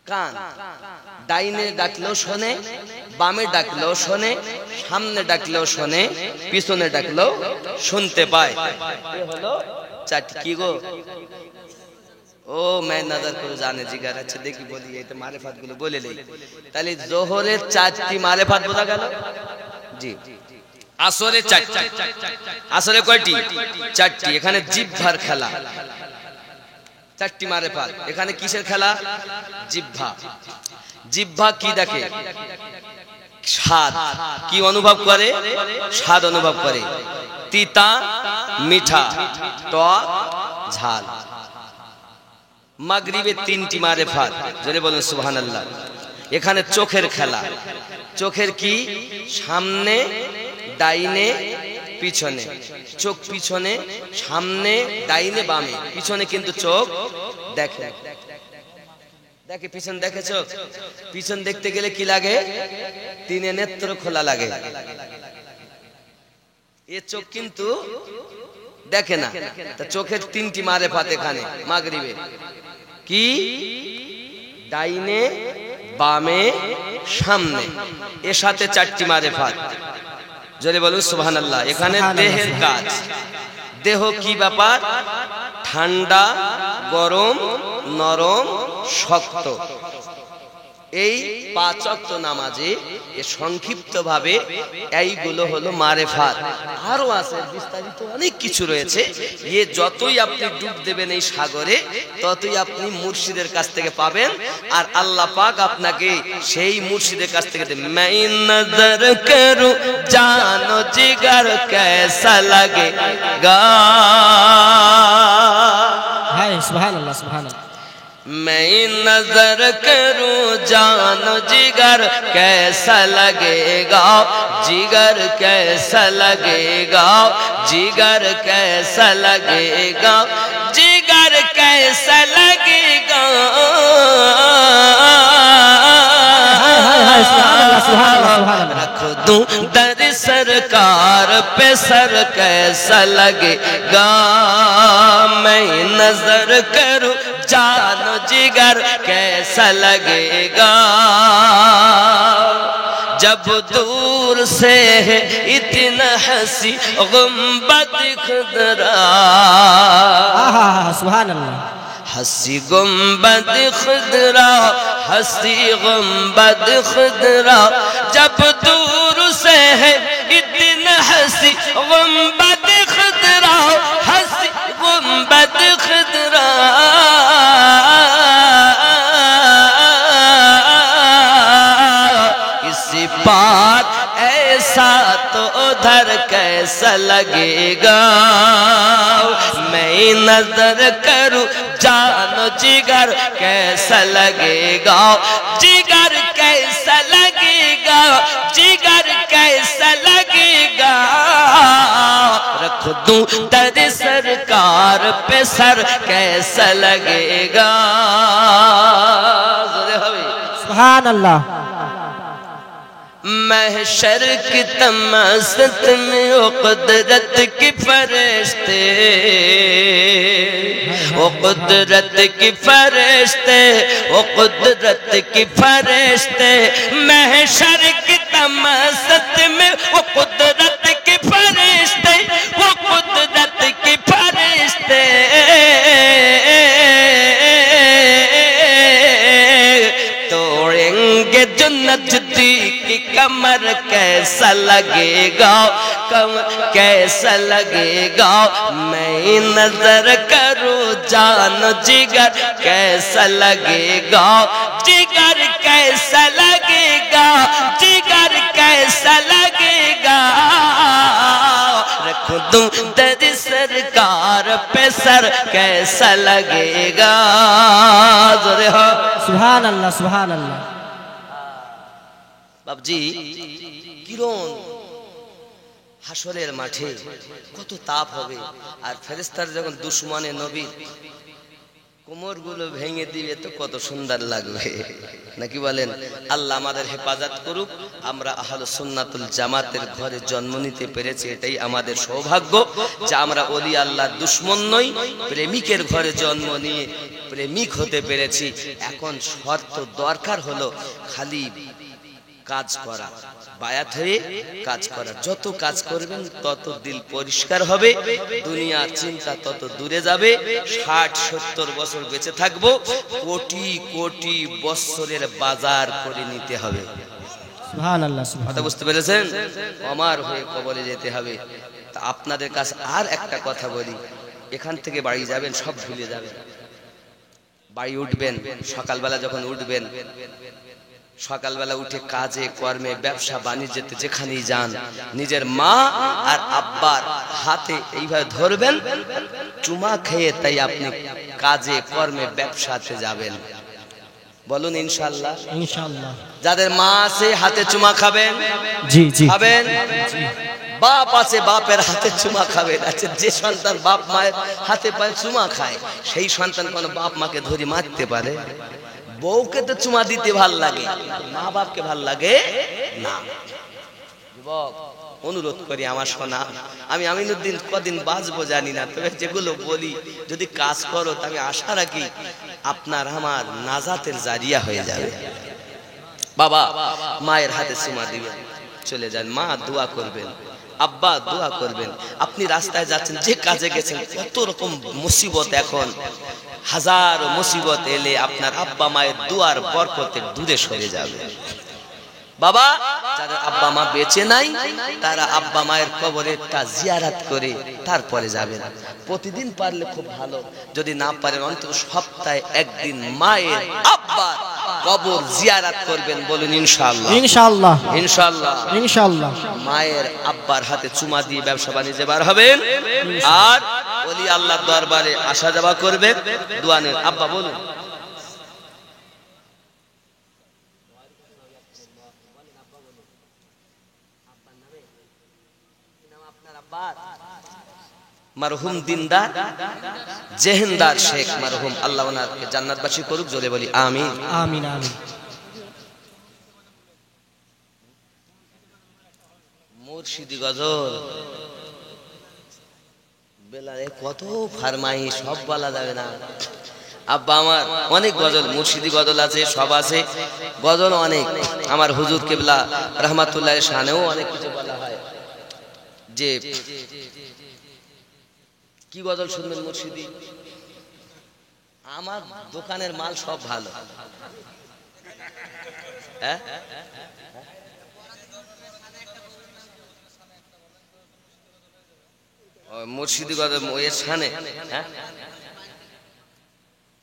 কান ডাইনে ডাকলেও শোনে, বামে ডাকলেও শোনে, সামনে ডাকলেও শোনে, পিছনে ডাকলেও শুনতে পায়। এ হলো 4টি। কি গো? ও मैं नजर করে জানে জিগার। আচ্ছা দেখি বলি, এটা মারিফাত গুলো বলে নেই। তাহলে জোহরের 4টি মারিফাত বোঝা গেল। জি। আসরে 4টি। আসরে কয়টি? 4টি। এখানে জিহ্বার খেলা। 4টি মারিফাত। এখানে কিসের খেলা? জিহ্বা। জিহ্বা কি দেখে? স্বাদ। কি অনুভব করে? স্বাদ অনুভব করে। তিতা, মিঠা, টক, ঝাল। মাগরিবে 3টি মারিফাত, জোরে বলুন সুবহানাল্লাহ। এখানে চোখের খেলা। চোখের কি? সামনে, ডাইনে, পিছনে। চোখ পিছনে, সামনে, ডাইনে, বামে। পিছনে কিন্তু চোখ দেখে, পিছন দেখে চোখ। পিছন দেখতে গেলে কি লাগে? 3 নেত্র খোলা লাগে। এ চোখ কিন্তু দেখে না। তা চোখের 3টি মারিফাত এখানে মাগরিবে। কি? ডাইনে, বামে, সামনে। এর সাথে 4টি মারিফাত, জোরে বলুন সুবহানাল্লাহ। এখানে দেহের কাজ। দেহ কি ব্যাপার? ঠান্ডা, গরম, নরম, শক্ত। এই 5 ওয়াক্ত নামাজে এ সংক্ষিপ্ত ভাবে এইগুলো হলো মারেফাত। আরো আছে বিস্তারিত অনেক কিছু রয়েছে। এ যতই আপনি ডুব দেবেন এই সাগরে ততই আপনি মুর্শিদের কাছ থেকে পাবেন, আর আল্লাহ পাক আপনাকে সেই মুর্শিদের কাছ থেকে দেবেন। मैं नजर करूं जानो जिगर कैसा लगेगा, हाय सुभान अल्लाह सुभान अल्लाह। मैं नजर करूं जानो जिगर कैसा लगेगा, जिगर कैसा लगेगा, जिगर कैसा लगेगा, जिगर कैसा लगेगा। रख दूं दर सरकार पे सर कैसा लगेगा, मैं नजर करूं जानो जिगर कैसा लगेगा। जब दूर से है इतना हंसी गुंबद खुदरा, सुभान अल्लाह। हंसी गुंबद खुदरा, हंसी गुंबद खुदरा, जब दूर से है इतना हंसी गुंबद खुदरा, हंसी गुंबद खुदरा। इसी पार ऐसा तो उधर कैसा लगेगा, मैं नजर करूं जानो जिगर कैसा लगेगा, जिगर कैसा लगेगा, जिगर कैसा लगेगा। रख दूं दर सरकार पे सर कैसा लगेगा। सुभान अल्लाह। महशर की तमस्त में ओ कुदरत की फरिश्ते, ओ कुदरत की फरिश्ते, ओ कुदरत की फरिश्ते, महशर की तमस्त में ओ कुदरत की फरिश्ते, ओ कुदरत की फरिश्ते तोड़ेंगे जो नजदी की कमर कैसा लगेगा, कमर कैसा लगेगा। मैं नजर करूं जानो जिगर कैसा लगेगा, जिगर कैसा लगेगा, जिगर कैसा लगेगा। रख दूं दर सरकार पे सर कैसा लगेगा। जोरे हो सुभान अल्लाह सुभान अल्लाह। বাবজি কিরণ হাসরের মাঠে কত তাপ হবে, আর ফেরেশতার যখন দুশমনে নবী কোমরগুলো ভেঙে দিবে তো কত সুন্দর লাগবে, নাকি বলেন? আল্লাহ আমাদের হেফাজত করুক। আমরা আহলুস সুন্নাতুল জামাতের ঘরে জন্ম নিতে পেরেছি, এটাই আমাদের সৌভাগ্য যে আমরা ওলি আল্লাহর দুশমন নই, প্রেমিকের ঘরে জন্ম নিয়ে প্রেমিক হতে পেরেছি। এখন শর্ত দরকার হলো খালি কাজ করা, বায়াত হয়ে কাজ করা। যত কাজ করবেন তত দিল পরিষ্কার হবে, দুনিয়ার চিন্তা তত দূরে যাবে। 60-70 বছর বেঁচে থাকবো, কোটি কোটি বছরের বাজার করে নিতে হবে। সুবহানাল্লাহ সুবহানাল্লাহ। কথা বুঝতে পেরেছেন? আমার হয়ে কবরে যেতে হবে। তা আপনাদের কাছে আর একটা কথা বলি, এখান থেকে বাড়ি যাবেন সব ভুলে যাবেন। বাড়ি উঠবেন, সকালবেলা যখন উঠবেন, সকালবেলা উঠে কাজে কর্মে ব্যবসা বাণিজ্যতে যেখানেই যান, নিজের মা আর আব্বার হাতে এইভাবে ধরবেন, চুমা খেয়ে তাই আপনি কাজে কর্মে ব্যবসাতে যাবেন। বলুন ইনশাআল্লাহ। ইনশাআল্লাহ। যাদের মা আছে হাতে চুমা খাবেন, জি জি খাবেন। বাপ আছে বাপের হাতে চুমা খাবেন। আচ্ছা, যে সন্তান বাপ মায়ের হাতে পায়ে চুমা খায় সেই সন্তান কোন বাপ মাকে ধরে মারতে পারে? বউকে তো চুমা দিতে ভাল লাগে, মা বাপকে ভাল লাগে না। যুবক অনুরোধ করি আমার সোনা, আমি আমিনুদ্দিন কদিন বাঁচবো জানি না, তবে যেগুলো বলি যদি কাজ করো তবে আশা রাখি আপনার আমার নাজাতের জারিয়া হয়ে যাবে। বাবা মায়ের হাতে চুমা দিবেন, চলে যান, মা দোয়া করবেন, আব্বা দোয়া করবেন। আপনি রাস্তায় যাচ্ছেন, যে কাজে গেছেন, কত রকম মুসিবত, এখন হাজারো মুসিবত এলে আপনার আব্বা মায়ের দোয়ার বরকতে দূরে সরে যাবে। বাবা, যাদের আব্বা মা বেঁচে নাই তারা আব্বা মায়ের কবরেরটা জিয়ারত করে তারপরে যাবেন। প্রতিদিন পারলে খুব ভালো, যদি না পারেন অন্তত সপ্তাহে একদিন মায়ের আব্বার কবর জিয়ারত করবেন। বলুন ইনশাআল্লাহ। ইনশাআল্লাহ। ইনশাআল্লাহ। ইনশাআল্লাহ। মায়ের আব্বার হাতে চুমা দিয়ে ব্যবসা বাণিজ্যে বার হবেন, আর ওলি আল্লাহর দরবারে আসা যাওয়া করবেন, দোয়া নেন। আব্বা বলুন। মারহুম দিনদার জেহেনদার শেখ মারহুম, আল্লাহ ওনাকে জান্নাতবাসী করুক, জোরে বলি আমিন। আমিন আমিন। মুর্শিদি গজল বেলারে কত ফারমাই, সব বলা যাবে না। আব্বা আমার অনেক গজল, মুর্শিদি গজল আছে, সব আছে, গজল অনেক। আমার হুজুর কেবলা রহমাতুল্লাহ শানেও অনেক কিছু বলা হয়, যে কি গজল শুনবেন মুর্শিদি। আমার দোকানের মাল সব ভালো, হ্যাঁ মুর্শিদি গজল এর শানে, হ্যাঁ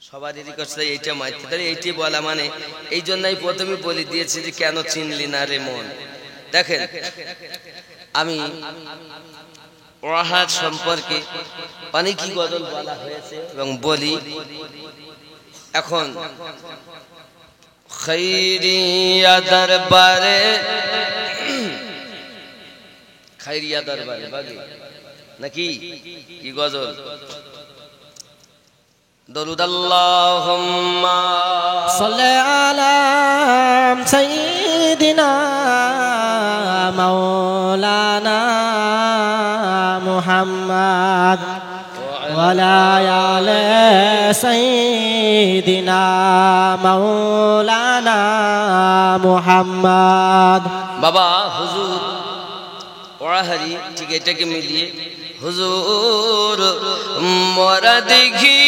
সবারই করছে এইটা মাইতে, এইটাই বলা মানে, এই জন্যই প্রথমে বলে দিয়েছি যে কেন চিনলি না রে মন। দেখেন, আমি ওয়াহাদ সম্পর্কে অনেকই গজল বলা হয়েছে এবং বলি। এখন খাইরিয়া দরবারে, খাইরিয়া দরবারে বাকি নাকি কি গজল, দরুদ আল্লাহুম্মা সাল্লি আলা সাইয়্যিদিনা মাওলানা মুহাম্মদ ওয়া আলা আলি সাইয়্যিদিনা মাওলানা মুহাম্মদ। বাবা হুজুর ওয়াহারি, ঠিক এটাকে মিলিয়ে হুজুর মোরা দেখি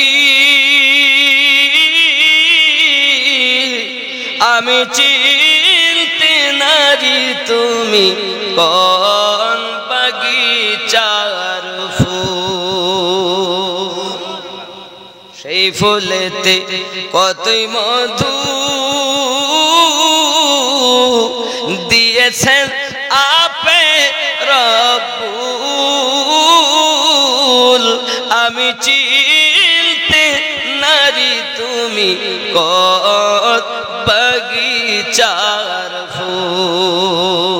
আমি চিনতে নারি তুমি কোন বাগিচার ফুল, সেই ফুলেতে কতই মধু দিয়েছেন আপে রব্বুল, আমি চিনতে নারি তুমি কত বাগিচার ফুল।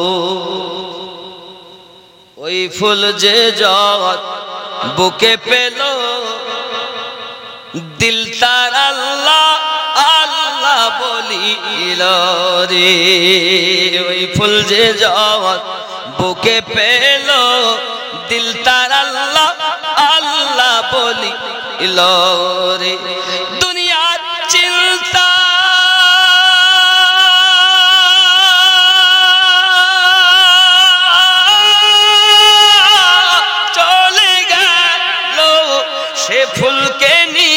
ওই ফুল যে জগৎ বুকে পেল, দিল তার আল্লাহ আল্লাহ বলিল রে। ওই ফুল যে জগৎ বুকে পেল, দিল তার আল্লাহ আল্লাহ বলিল রে। দুনিয়ার চিন্তা চলে গেল, সে ফুলকে নি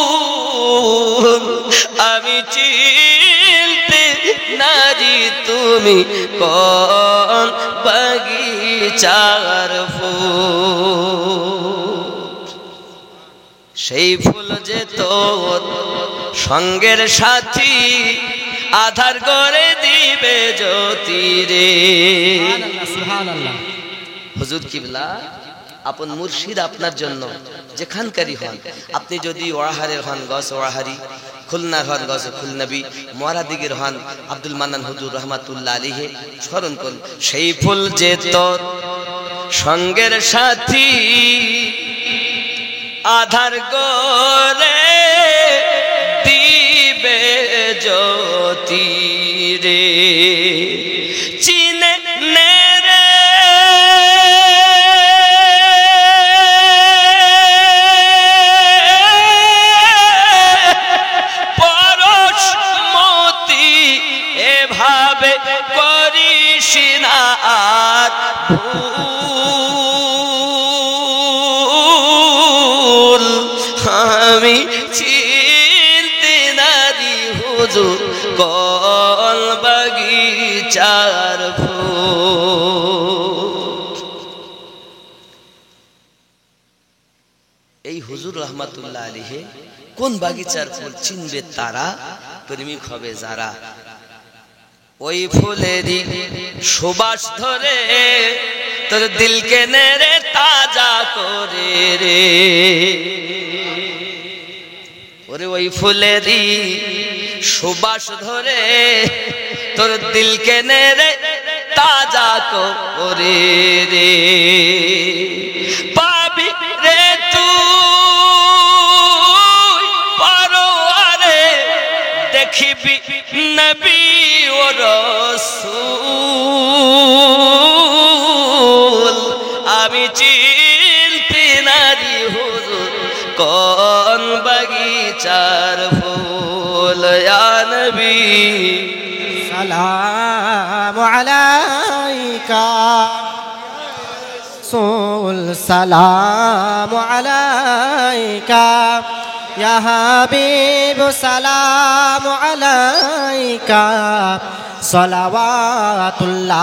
আকুল, আমি চিনতে নারি তুমি কোন বাগিচার ফুল। সেই ফুল যে তোর সঙ্গের সাথী, আধার করে দিবে জ্যোতি রে। সুবহানাল্লাহ। হুজুর কিবলা আপন মুর্শিদ আপনার জন্য যেখানকারই হন, আপনি যদি ওয়াহারের হন গস ওয়াহারি, খুলনার হন গস খুলনবী, মরাদিগের হন আব্দুল মান্নান হুজুর রহমাতুল্লাহ আলাইহি, স্মরণ করুন সেই ফুল যে তোর সঙ্গের সাথী, আধার করে দিবে জ্যোতি রে। চিনে নে রে পরশ মতি আর ভুল আমি চিনতে নারি হুজুর কল বাগিচার ফুল। এই হুজুর রহমাতুল্লাহ আলাইহি কোন বাগিচার ফুল চিনবে তারা, প্রেমিক হবে যারা। ওই ফুলেরই সুবাস ধরে তোর দিলকে নেড়ে তাজা করে রে, ওরে ওই ফুলেরই সুবাস ধরে তোর দিলকে নেড়ে তাজা করে রে। পাবি রে তুই পরওয়ারে দেখিবি নবী ও রাসূল। আমি চিনতে নারি হুজুর কোন বাগিচার ফুল। ইয়া নবী সালামু আলাইকা রাসূল, সালামু আলাইকা ইয়া হাবিব, সালামু আলাইকা সালাওয়াতুল্লাহ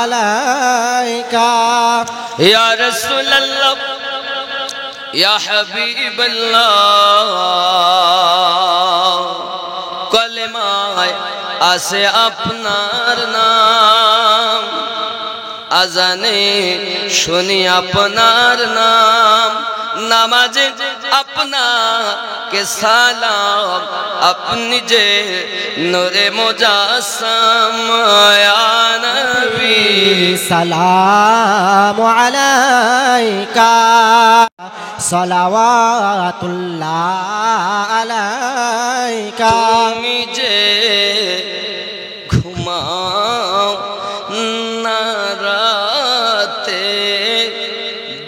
আলাইকা ইয়া রাসূলুল্লাহ ইয়া হাবিবাল্লাহ। কলেমায় আছে আপনার নাম, আজানে শুনি আপনার নাম, নামাজে আপনাকে সালাম, আপনি যে নূরে মুজাসসাম। ইয়া নবী সালামু আলাইকা সালাওয়াতুল্লাহ আলাইকা। তুমি যে ঘুমাও না রাতে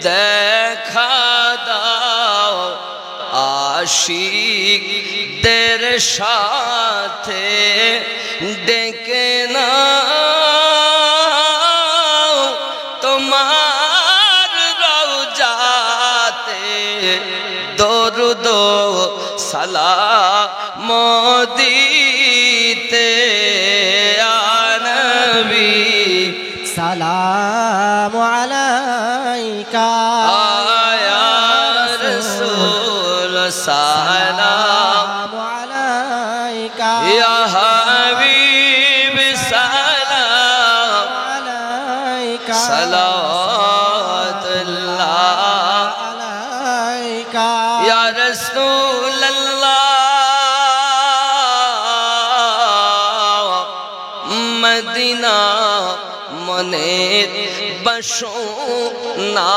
দেখা দাও আশিকদের সাথে ডেকে নাও তোমার রওজাতে দরুদ সালাম দিতে। ইয়া নবী সালামু আলাইকা ইয়া রাসূল সালাম আলাইকা ইয়া হাবিব সালাম আলাইকা সালাওয়াতুল্লাহ আলাইকা ইয়া রাসূলুল্লাহ। মদিনা মনের বাসনা,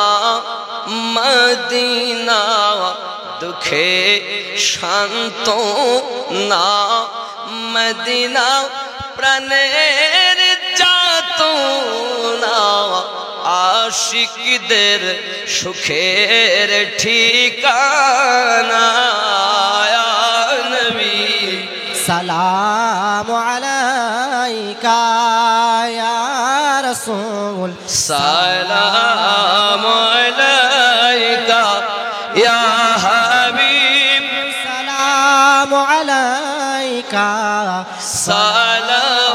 মদিনা দুঃখে শান্ত না, মদিনা প্রাণের যাতনা, আশিকদের সুখের ঠিকানা। ইয়া নবী সালামু আলাইকা ইয়া রাসূল, সালাম আলাইকা ইয়া হাবিব, সালামু আলাইকা সালাওয়াতুল্লাহ।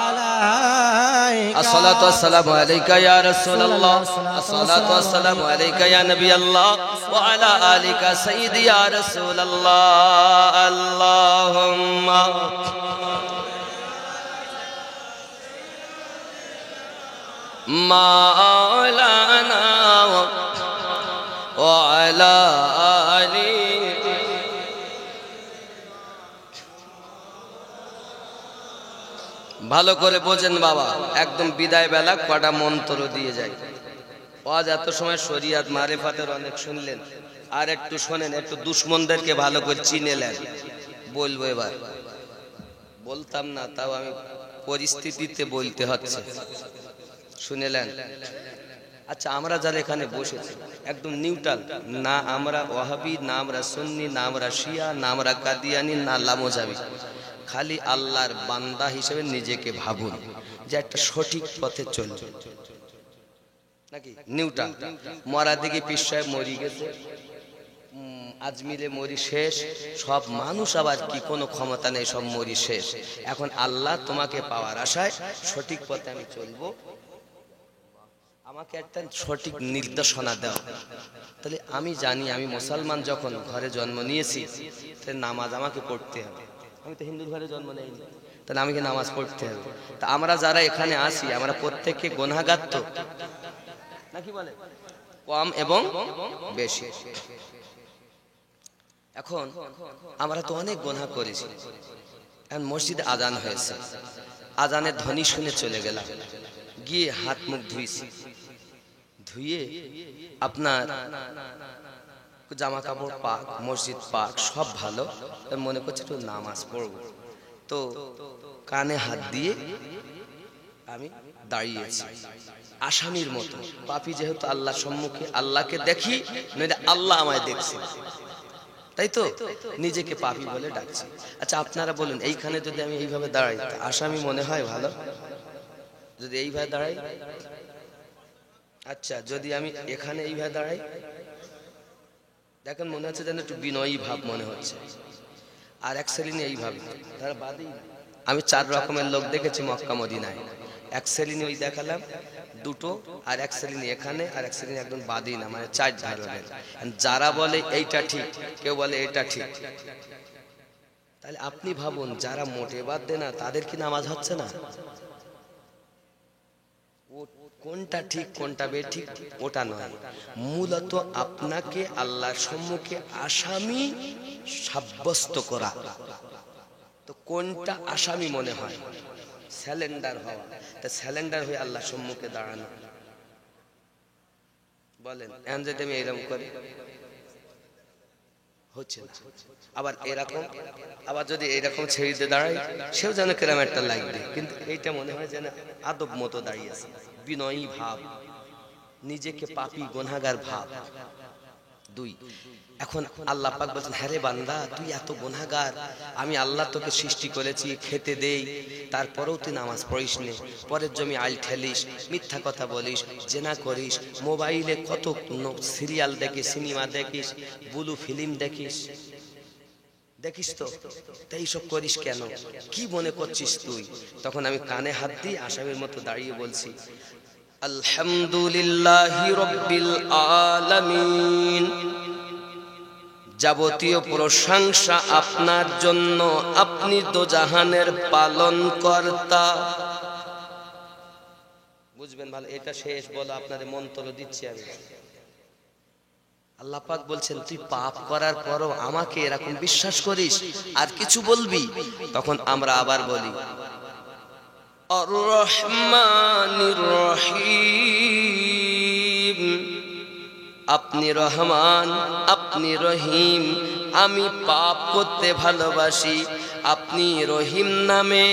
আলাইকা আসসালাতু ওয়াসসালামু আলাইকা ইয়া রাসূলুল্লাহ, আসসালাতু ওয়াসসালামু আলাইকা ইয়া নবিয়াল্লাহ ওয়া আলা আলিকা সাইয়্যিদি ইয়া রাসূলুল্লাহ। আল্লাহুম্মা মাওলানা ওয়া আলা আলি। ভালো করে বোঝেন বাবা, একদম বিদায় বেলা কটা মন্ত্র দিয়ে যায়। আজ এত সময় শরিয়াত মারিফাতের অনেক শুনলেন, আর একটু শোনেন, একটু দুশমনদেরকে ভালো করে চিনেলেন। বলবো এবার, বলতাম না তাও আমি পরিস্থিতিতে বলতে হচ্ছে, শুনেলেন? আচ্ছা, আমরা যারা এখানে বসেছি একদম নিউট্রাল, না আমরা ওয়াহাবি, না আমরা সুন্নি, না আমরা শিয়া, না আমরা কাদিয়ানি, না লামোজাবি, খালি আল্লাহর বান্দা হিসেবে নিজেকে ভাবুন যে একটা সঠিক পথে চলছে নাকি। নিউটন মরার দিকে পীর সাহেব মরি গেছে, আজমিরে মরি শেষ, সব মানুষ আবার কি কোনো ক্ষমতা নেই, সব মরি শেষ। এখন আল্লাহ তোমাকে পাওয়ার আশায় সঠিক পথে আমি চলবো, আমাকে একটা সঠিক নির্দেশনা দাও। তাহলে আমি জানি আমি মুসলমান যখন ঘরে জন্ম নিয়েছি, তাহলে নামাজ আমাকে পড়তে হবে। আমি তো হিন্দুর ঘরে জন্ম নেইনি, তাহলে আমাকে নামাজ পড়তে হবে। তা আমরা যারা এখানে আসি আমরা প্রত্যেককে গুনাহগার তো নাকি বলে, কম এবং বেশি। এখন আমরা তো অনেক গুনাহ করেছি। এখন মসজিদে আজান হয়েছে, আজানের ধ্বনি শুনে চলে গেলাম, গিয়ে হাত মুখ ধুইছি, ধুয়ে আপনার জামা কাপড় পাক, মসজিদ পাক, সব ভালো, মনে করছে একটু নামাজ পড়ব। তো কানে হাত দিয়ে আমি দাঁড়িয়েছি আসামির মতো, পাপী যেহেতু আল্লাহর সম্মুখে, আল্লাহকে দেখি নইলে আল্লাহ আমায় দেখছে, তাই তো নিজেকে পাপী বলে ডাকছি। আচ্ছা আপনারা বলুন, এইখানে যদি আমি এইভাবে দাঁড়াই আসামি মনে হয় ভালো? যদি এইভাবে দাঁড়াই, আচ্ছা যদি আমি এখানে এইভাবে দাঁড়াই, দেখেন মনে হচ্ছে যেন একটু বিনয়ী ভাব মনে হচ্ছে। আর এক শ্রেণী এইভাবে, তারা বাদেই। আমি 4 রকমের লোক দেখেছি মক্কা মদিনায়। এক শ্রেণী ওই দেখালাম দুটো, আর এক শ্রেণী এখানে, আর এক শ্রেণী একদম বাদেই না, মানে 4 ধরনের। যারা বলে এইটা ঠিক, কেউ বলে এটা ঠিক। তাহলে আপনি ভাবুন, যারা মোটে বাদ দেয় না তাদের কি নামাজ হচ্ছে না? কোনটা ঠিক কোনটা বেঠিক ওটা নয়, মূলত আপনাকে আল্লাহর সম্মুখে আসামি সাব্যস্ত করা। তো কোনটা আসামি মনে হয়? স্যালেন্ডার হওয়া। তা স্যালেন্ডার হয়ে আল্লাহর সম্মুখে দাঁড়ানো। বলেন এখন যদি আমি এরকম করি হচ্ছে না, আবার এরকম, আবার যদি এইরকম ছেড়ে দিয়ে দাঁড়াই সেও যেন কেরাম একটা লাগবে, কিন্তু এইটা মনে হয় যেন আদব মতো দাঁড়িয়েছে, বিনয়ী ভাব, নিজেকে পাপী গুনাহগার ভাব। 2, এখন আল্লাহ পাক বলছেন, হ্যাঁ রে বান্দা তুই এত গুনাহগার, আমি আল্লাহ তোকে সৃষ্টি করেছি, খেতে দেই, তারপরেও তুই নামাজ পড়িস নে, পরের জমি আইল ঠেলিস, মিথ্যা কথা বলিস, জেনা করিস, মোবাইলে কত সিরিয়াল দেখিস, সিনেমা দেখিস, ব্লু ফিল্ম দেখিস, দেখিস তো, তাই সব করিস কেন? কি মনে করছিস তুই? তখন আমি কানে হাত দিয়ে আসামির মতো দাঁড়িয়ে বলছি, আলহামদুলিল্লাহি রাব্বিল আলামিন, যাবতীয় প্রশংসা আপনার জন্য, আপনি তো জাহানের পালন কর্তা। বুঝবেন ভালো, এটা শেষ বলো, আপনাদের মন্ত্র দিচ্ছি আমি। আল্লাহ পাক বলছেন তুই পাপ করার পরও আমাকে এরকম বিশ্বাস করিস আর কিছু বলবি? তখন আমরা আবার বলি আর রহমানির রহিম, আপনি রহমান, আপনি রহিম, আমি পাপ করতে ভালোবাসি, আপনি রহিম নামে,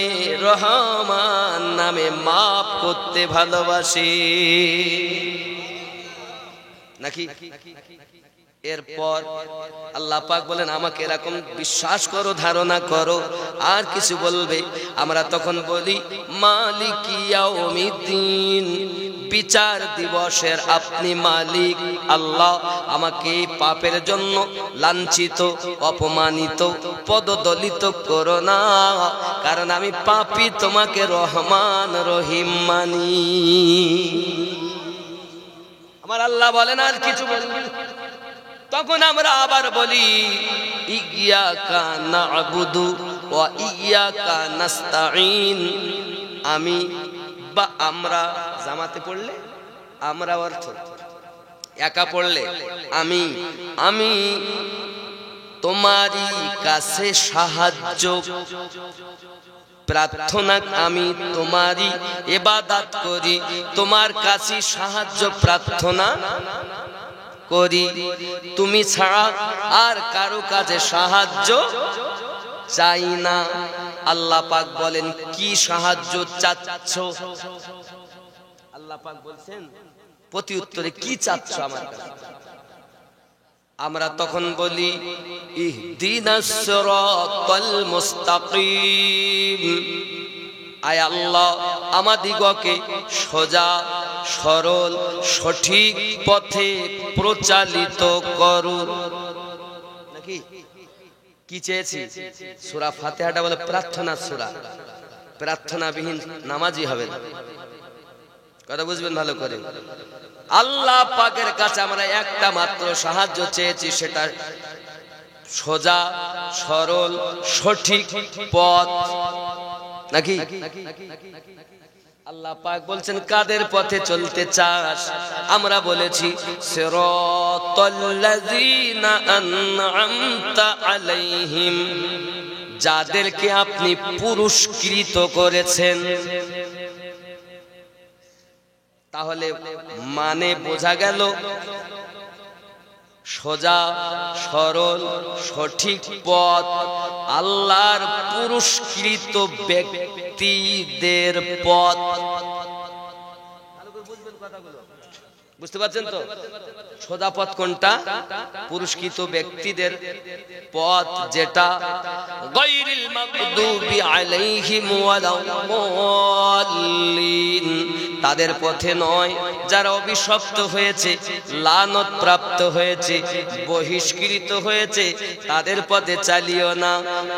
রহমান নামে মাফ করতে ভালোবাসি নাকি? এরপর আল্লাহ পাক বলেন আমাকে এরকম বিশ্বাস করো, ধারণা করো, আর কিছু বলবে? আমরা তখন বলি মালিক ইয়াউমিদ্দিন, বিচার দিবসের আপনি মালিক। আল্লাহ আমাকে পাপের জন্য লাঞ্ছিত, অপমানিত, পদদলিত করো না, কারণ আমি পাপী, তোমাকে রহমান রহিম মানি। আমার আল্লাহ বলেন আর কিছু বলবি? তখন আমরা আবার বলি ইয়াকা না'বুদু ওয়া ইয়াকা নাস্তাঈন, আমি বা আমরা, জামাতে পড়লে আমরা অর্থ, একা পড়লে আমি, আমি তোমারই কাছে সাহায্য প্রার্থনা, আমি তোমারই ইবাদত করি, তোমার কাছে সাহায্য প্রার্থনা করি, তুমি ছাড়া আর কারো কাছে সাহায্য চাই না। আল্লাহ পাক বলেন কি সাহায্য চাচ্ছ? আল্লাহ পাক বলছেন প্রতি উত্তরে কি চাচ্ছ আমার কাছে? আমরা তখন বলি ইহদিনাস সিরাতাল মুস্তাকিম, আয় আল্লাহ আমাদিগকে সোজা সরল সঠিক পথে প্রচালিত করুন। নাকি কি চেয়েছি? সূরা ফাতিহাটা বলে প্রার্থনা সূরা, প্রার্থনাবিহীন নামাজই হবে না। কথা বুঝবেন ভালো করে। আল্লাহ পাকের কাছে আমরা একটা মাত্র সাহায্য চেয়েছি, সেটা সোজা সরল সঠিক পথ। নাকি আল্লাহ পাক বলছেন কাদের পথে চলতে চাস? আমরা বলেছি সিরাতাল্লাযীনা আন'আমতা আলাইহিম, যাদেরকে আপনি পুরস্কৃত করেছেন। তাহলে মানে বোঝা গেল সোজা সরল সঠিক পথ আল্লাহর পুরস্কৃত ব্যক্তিদের পথ। বুঝতে পারছেন তো? সোজা পথ কোনটা? পুরস্কৃত ব্যক্তিদের পথ, যেটা গায়রিল মাগদুবি আলাইহিম ওয়ালাদ-দাল্লিন, তাদের পথে নয় যারা অভিশপ্ত হয়েছে, লানত প্রাপ্ত হয়েছে, বহিষ্কৃত হয়েছে, তাদের পথে চালিও না।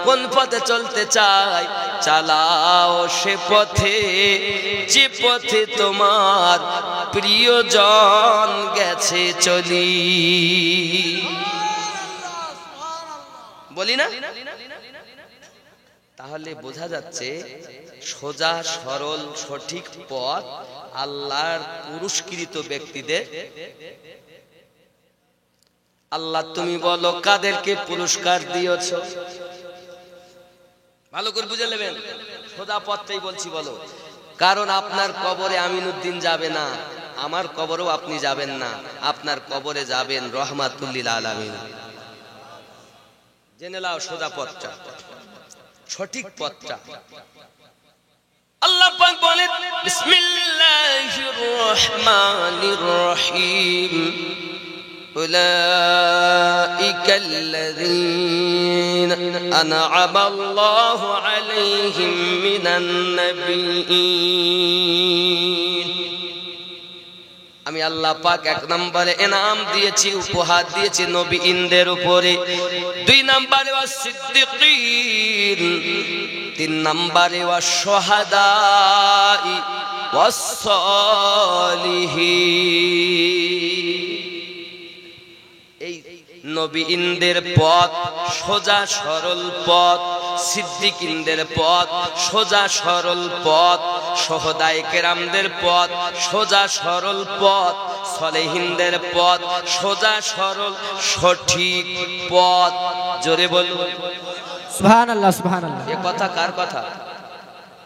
কোন পথে চলতে চাই? চালাও সে পথে যে পথে তোমার প্রিয়জন গেছে চলি। বলি না? তাহলে বোঝা যাচ্ছে সোজা সরল সঠিক পথ আল্লাহর পুরস্কৃত ব্যক্তিদের। আল্লাহ তুমি বলো কাদেরকে পুরস্কার দিয়েছো? ভালো করে বুঝে নেবেন, সোজা পথটাই বলছি বলো। কারণ আপনার কবরে আমিনউদ্দিন যাবে না, আমার কবরেও আপনি যাবেন না, আপনার কবরে যাবেন রহমাতুল লিল আলামিন। জেনে নাও সোজা পথটা, সঠিক পথটা। আল্লাহ পাক বলেন বিসমিল্লাহির রহমানির রহিম, উলাইকাল্লাযীনা আন'আমাল্লাহু আলাইহিম মিনান নাবিয়্যিন। আমি আল্লাহ পাক এক নম্বরে ইনাম দিয়েছি, উপহার দিয়েছি নবীদের উপরে। দুই নম্বরে ওয়াস সিদ্দিকিন, তিন নম্বরে ওয়াস শুহাদাই ওয়াস সালিহিন। এই নবীদের পথ সোজা সরল পথ, সিদ্দিকিনদের পথ সোজা সরল পথ, শুহাদায়ে কেরামদের পথ সোজা সরল পথ, সালেহিনদের পথ সোজা সরল সঠিক পথ। জোরে বলুন সুবহানাল্লাহ সুবহানাল্লাহ। এ কথা কার কথা?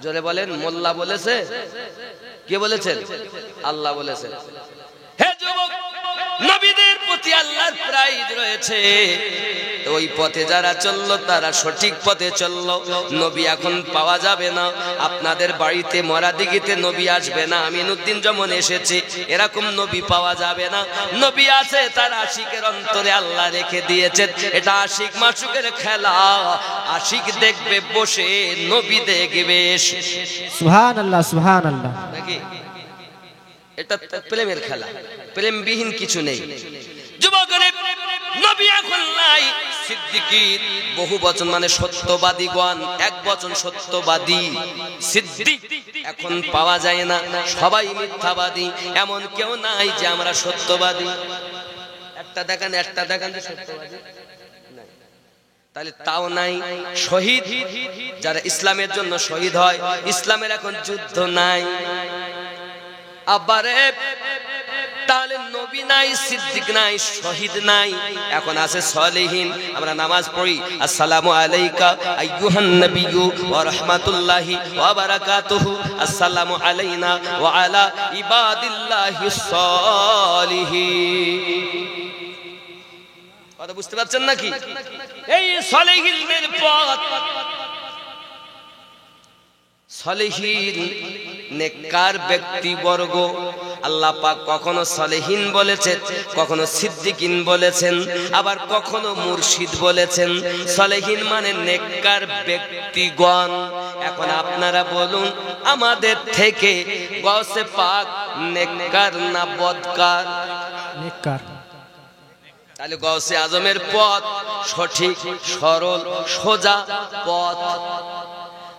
জোরে বলেন। মোল্লা বলেছে? কে বলেছেন? আল্লাহ বলেছেন। হে যুবক, নবীদের প্রতি আল্লাহর প্রাইজ রয়েছে। ওই পথে যারা চললো তারা সঠিক পথে চললো। নবী এখন পাওয়া যাবে না, আপনাদের বাড়িতে মরাদিগিতে নবী আসবে না, আমিনউদ্দিন যেমন এসেছে এরকম নবী পাওয়া যাবে না। নবী আছে, তার আশিকের অন্তরে আল্লাহ রেখে দিয়েছেন। এটা আশিক মাশুকের খেলা, আশিক দেখবে বসে, নবী দেখবে সুবহানাল্লাহ সুবহানাল্লাহ। নাকি এটা প্রেমের খেলা, প্রেমবিহীন কিছু নেই। যুবকরে নবী এখন নাই, সিদ্দিকিন বহু বচন মানে সত্যবাদীগণ, এক বচন সত্যবাদী। সিদ্দিক এখন পাওয়া যায় না, সবাই মিথ্যাবাদী। এমন কেউ নাই যে আমরা সত্যবাদী। একটা দেখান, একটা দেখান যে সত্যবাদী, তাহলে তাও নাই। শহীদ যারা ইসলামের জন্য শহীদ হয়, ইসলামের এখন যুদ্ধ নাই। আবারে তাহলে নবী নাই, সিদ্দিক নাই, শহীদ নাই, এখন আছে সালেহিন। আমরা নামাজ পড়ি আসসালামু আলাইকা আইয়ুহান নাবিয়্যু ওয়া রাহমাতুল্লাহি ওয়া বারাকাতুহু, আসসালামু আলাইনা ওয়া আলা ইবাদিল্লাহিস সালিহিন। কথা বুঝতে পারছেন নাকি? এই সালেহিনদের পথ, সালেহিন নেককার ব্যক্তিবর্গ আল্লাহ পাক কখনো সালেহিন বলেছেন, কখনো সিদ্দিকিন বলেছেন, আবার কখনো মুর্শিদ বলেছেন। সালেহিন মানে নেককার ব্যক্তিগণ। এখন আপনারা বলুন, আমাদের থেকে গৌসে পাক নেককার না বদকার? নেককার। তাহলে গৌসে আজমের পথ সঠিক, সরল, সোজা পথ।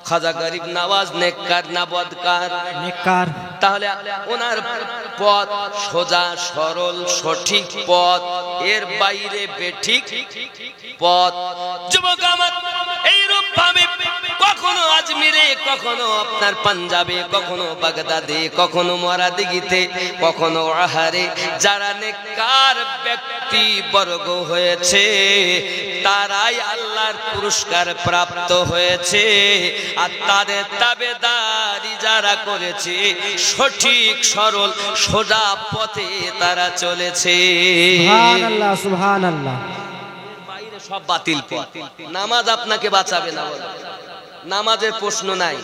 খাজা গরিব নওয়াজ নেককার না বদকার? নেককার। তাহলে ওনার পথ সোজা, সরল, সঠিক পথ, এর বাইরে বেঠিক পথ। যুবক আমার, এইরূপ ভাবে কখনো আজমিরে, কখনো আপনার পাঞ্জাবে, কখনো বাগদাদে, কখনো মরাদিগিতে, কখনো আহারে যারা নেককার ব্যক্তি বর্গ হয়েছে তারাই আল্লাহর পুরস্কার প্রাপ্ত হয়েছে। আর তাদের তাবেদারি যারা করেছে সঠিক, সরল, সোজা পথে তারা চলেছে। সুবহানাল্লাহ, সুবহানাল্লাহ। বাইরে সব বাতিল পথ। নামাজ আপনাকে বাঁচাবে না, বলে নামাজের প্রশ্ন নাই।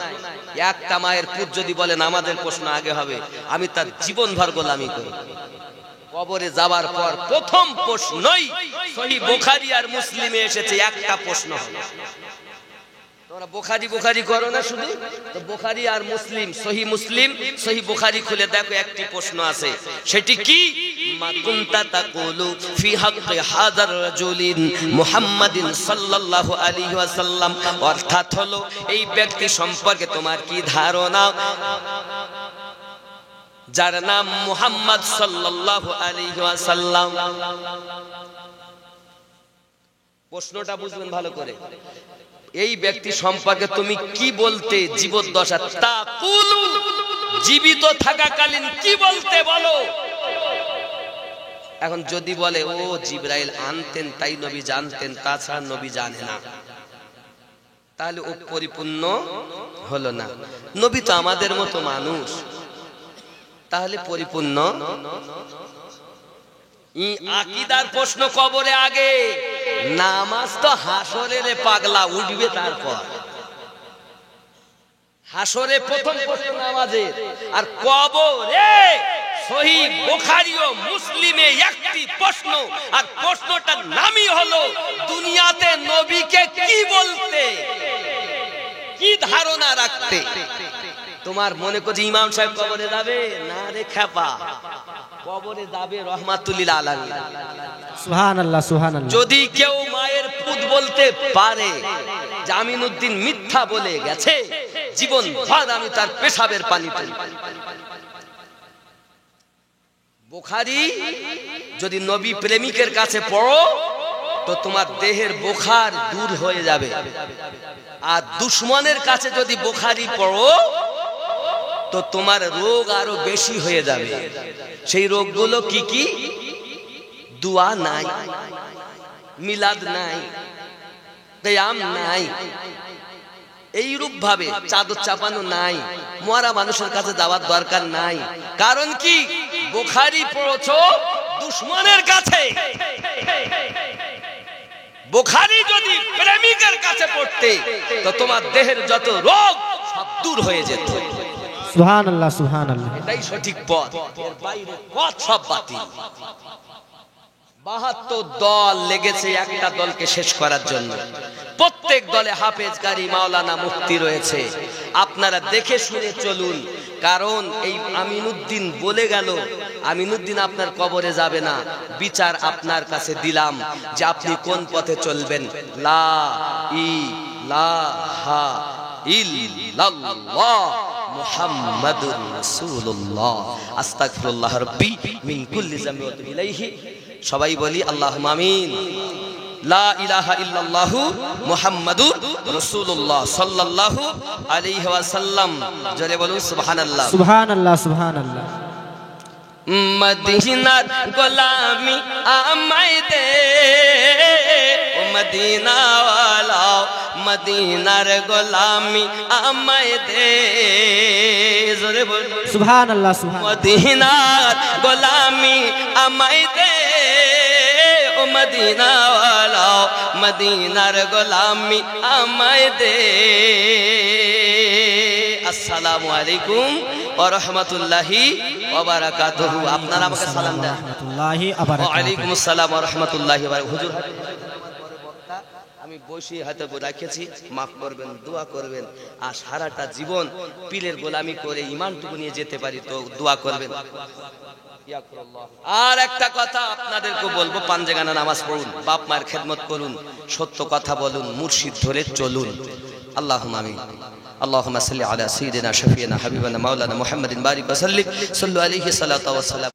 একটা মায়ের পুত যদি বলে নামাজের প্রশ্ন আগে হবে, আমি তার জীবনভর গোলামি করি। কবরে যাবার পর প্রথম প্রশ্নই সহিহ বুখারী আর মুসলিমে এসেছে, একটা প্রশ্ন হলো। তোমরা বুখারী বুখারী করো না শুধু, তো বুখারী আর মুসলিম, সহিহ মুসলিম, সহিহ বুখারী খুলে দেখো, একটি প্রশ্ন আছে। সেটি কি? মা কুনতা তাকুলু ফি হাক্কি হাযার রাজুলিন মুহাম্মাদিন সাল্লাল্লাহু আলাইহি ওয়াসাল্লাম, অর্থাৎ হলো এই ব্যক্তি সম্পর্কে তোমার কি ধারণা যার নাম মুহাম্মদ সাল্লাল্লাহু আলাইহি ওয়াসাল্লাম। প্রশ্নটা বুঝবেন ভালো করে। এই ব্যক্তি সম্পর্কে তুমি কি বলতে জীবদ্দশা, তাকুলু, জীবিত থাকাকালীন কি বলতে বলো। এখন যদি বলে ও জিবরাইল আনতেন তাই নবী জানতেন, তাছাড়া নবী জানে না, তাহলে ও পরিপূর্ণ হলো না। নবী তো আমাদের মতো মানুষ, তাহলে পরিপূর্ণ। আকীদার প্রশ্ন কবরে আগে, নামাজ তো হাসরে রে পাগলা, উঠবে তারপর। হাসরে প্রথম প্রশ্ন নামাজের, আর কবরে সহিহ বুখারী ও মুসলিমে একটি প্রশ্ন, আর প্রশ্নটার নামই হলো দুনিয়াতে নবীকে কি বলতে, কি ধারণা রাখতে। তোমার মনে করছে ইমাম সাহেব কবরে যাবে না রে খেপা, কবরে যাবে রহমাতুল লিল আলামিন। সুবহানাল্লাহ, সুবহানাল্লাহ। যদি কেউ মায়ের পুত বলতে পারে, জামিনউদ্দিন মিথ্যা বলে গেছে, জীবন ভর আমি তার পেশাবের পানি পাই। বুখারী যদি নবী প্রেমিকের কাছে পড়ো তো তোমার দেহের বুখার দূর হয়ে যাবে, আর দুশমনের কাছে যদি বুখারী পড়ো তো তোমার রোগ আরো বেশি হয়ে যাবে। সেই রোগগুলো কি কি? দোয়া নাই, মিলাদ নাই, কিয়াম নাই, এইরূপ ভাবে চাদর চাপানো নাই, মরা মানুষের কাছে যাওয়ার দরকার নাই। কারণ কি? বুখারী পড়ছো দুশমনের কাছে, বুখারী যদি প্রেমিকের কাছে পড়তে তো তোমার দেহের যত রোগ সব দূর হয়ে যেত। সুবহানাল্লাহ, সুবহানাল্লাহ। এটাই সঠিক পথ, এর বাইরে পথ সব বাতিল। ৭২ দল লেগেছে একটা দলকে শেষ করার জন্য। প্রত্যেক দলে হাফেজ, কারি, মাওলানা, মুফতি রয়েছে। আপনারা দেখে শুনে চলুন, কারণ এই আমিনউদ্দিন বলে গেল, আমিনউদ্দিন আপনার কবরে যাবে না। বিচার আপনার কাছে দিলাম যে আপনি কোন পথে চলবেন। লা ইলাহা ইল্লাল্লাহ মুহাম্মাদুর রাসূলুল্লাহ, আস্তাগফিরুল্লাহ রাব্বি মিন কুল্লি যামবি ওয়া আতুবু ইলাইহি। সবাই বলি আল্লাহুম্মা আমিন। লা ইলাহা ইল্লাল্লাহু মুহাম্মাদুর রাসূলুল্লাহ সাল্লাল্লাহু আলাইহি ওয়াসাল্লাম। জোরে বলুন সুবহানাল্লাহ, সুবহানাল্লাহ, সুবহানাল্লাহ। মদিনার গোলামি আমায় দে, ও মদিনা ওয়ালা, মদিনার গোলামি আমায় দে। জোরে বলুন সুবহানাল্লাহ, সুবহানাল্লাহ। মদিনার গোলামি আমায় দে, ও মদিনা ওয়ালা, মদিনার গোলামি আমায় দে। আসসালামু আলাইকুম ওয়া রাহমাতুল্লাহি ওয়া বারাকাতুহু। আপনারা আমাকে সালাম দেন। রাহমাতুল্লাহি ওয়া ওয়া বারাকাতুহু। আলাইকুম আসসালাম ওয়া রাহমাতুল্লাহি ওয়া বারাকাতুহু। হুজুর আমি বসে হাতে রেখেছি, মাফ করবেন, দোয়া করবেন। আর সারাটা জীবন পীরের গোলামি করে ঈমানটুকু নিয়ে যেতে পারি তো দোয়া করবেন। আর একটা কথা আপনাদেরকে বলবো, পাঞ্জেগানা নামাজ পড়ুন, বাপ মায়ের খেদমত করুন, সত্য কথা বলুন, মুর্শিদ ধরে চলুন। আল্লাহুম্মা আমিন। اللهم صل على سيدنا شفيعنا حبيبنا مولانا محمد بارك وسلم صلوا عليه الصلاه والسلام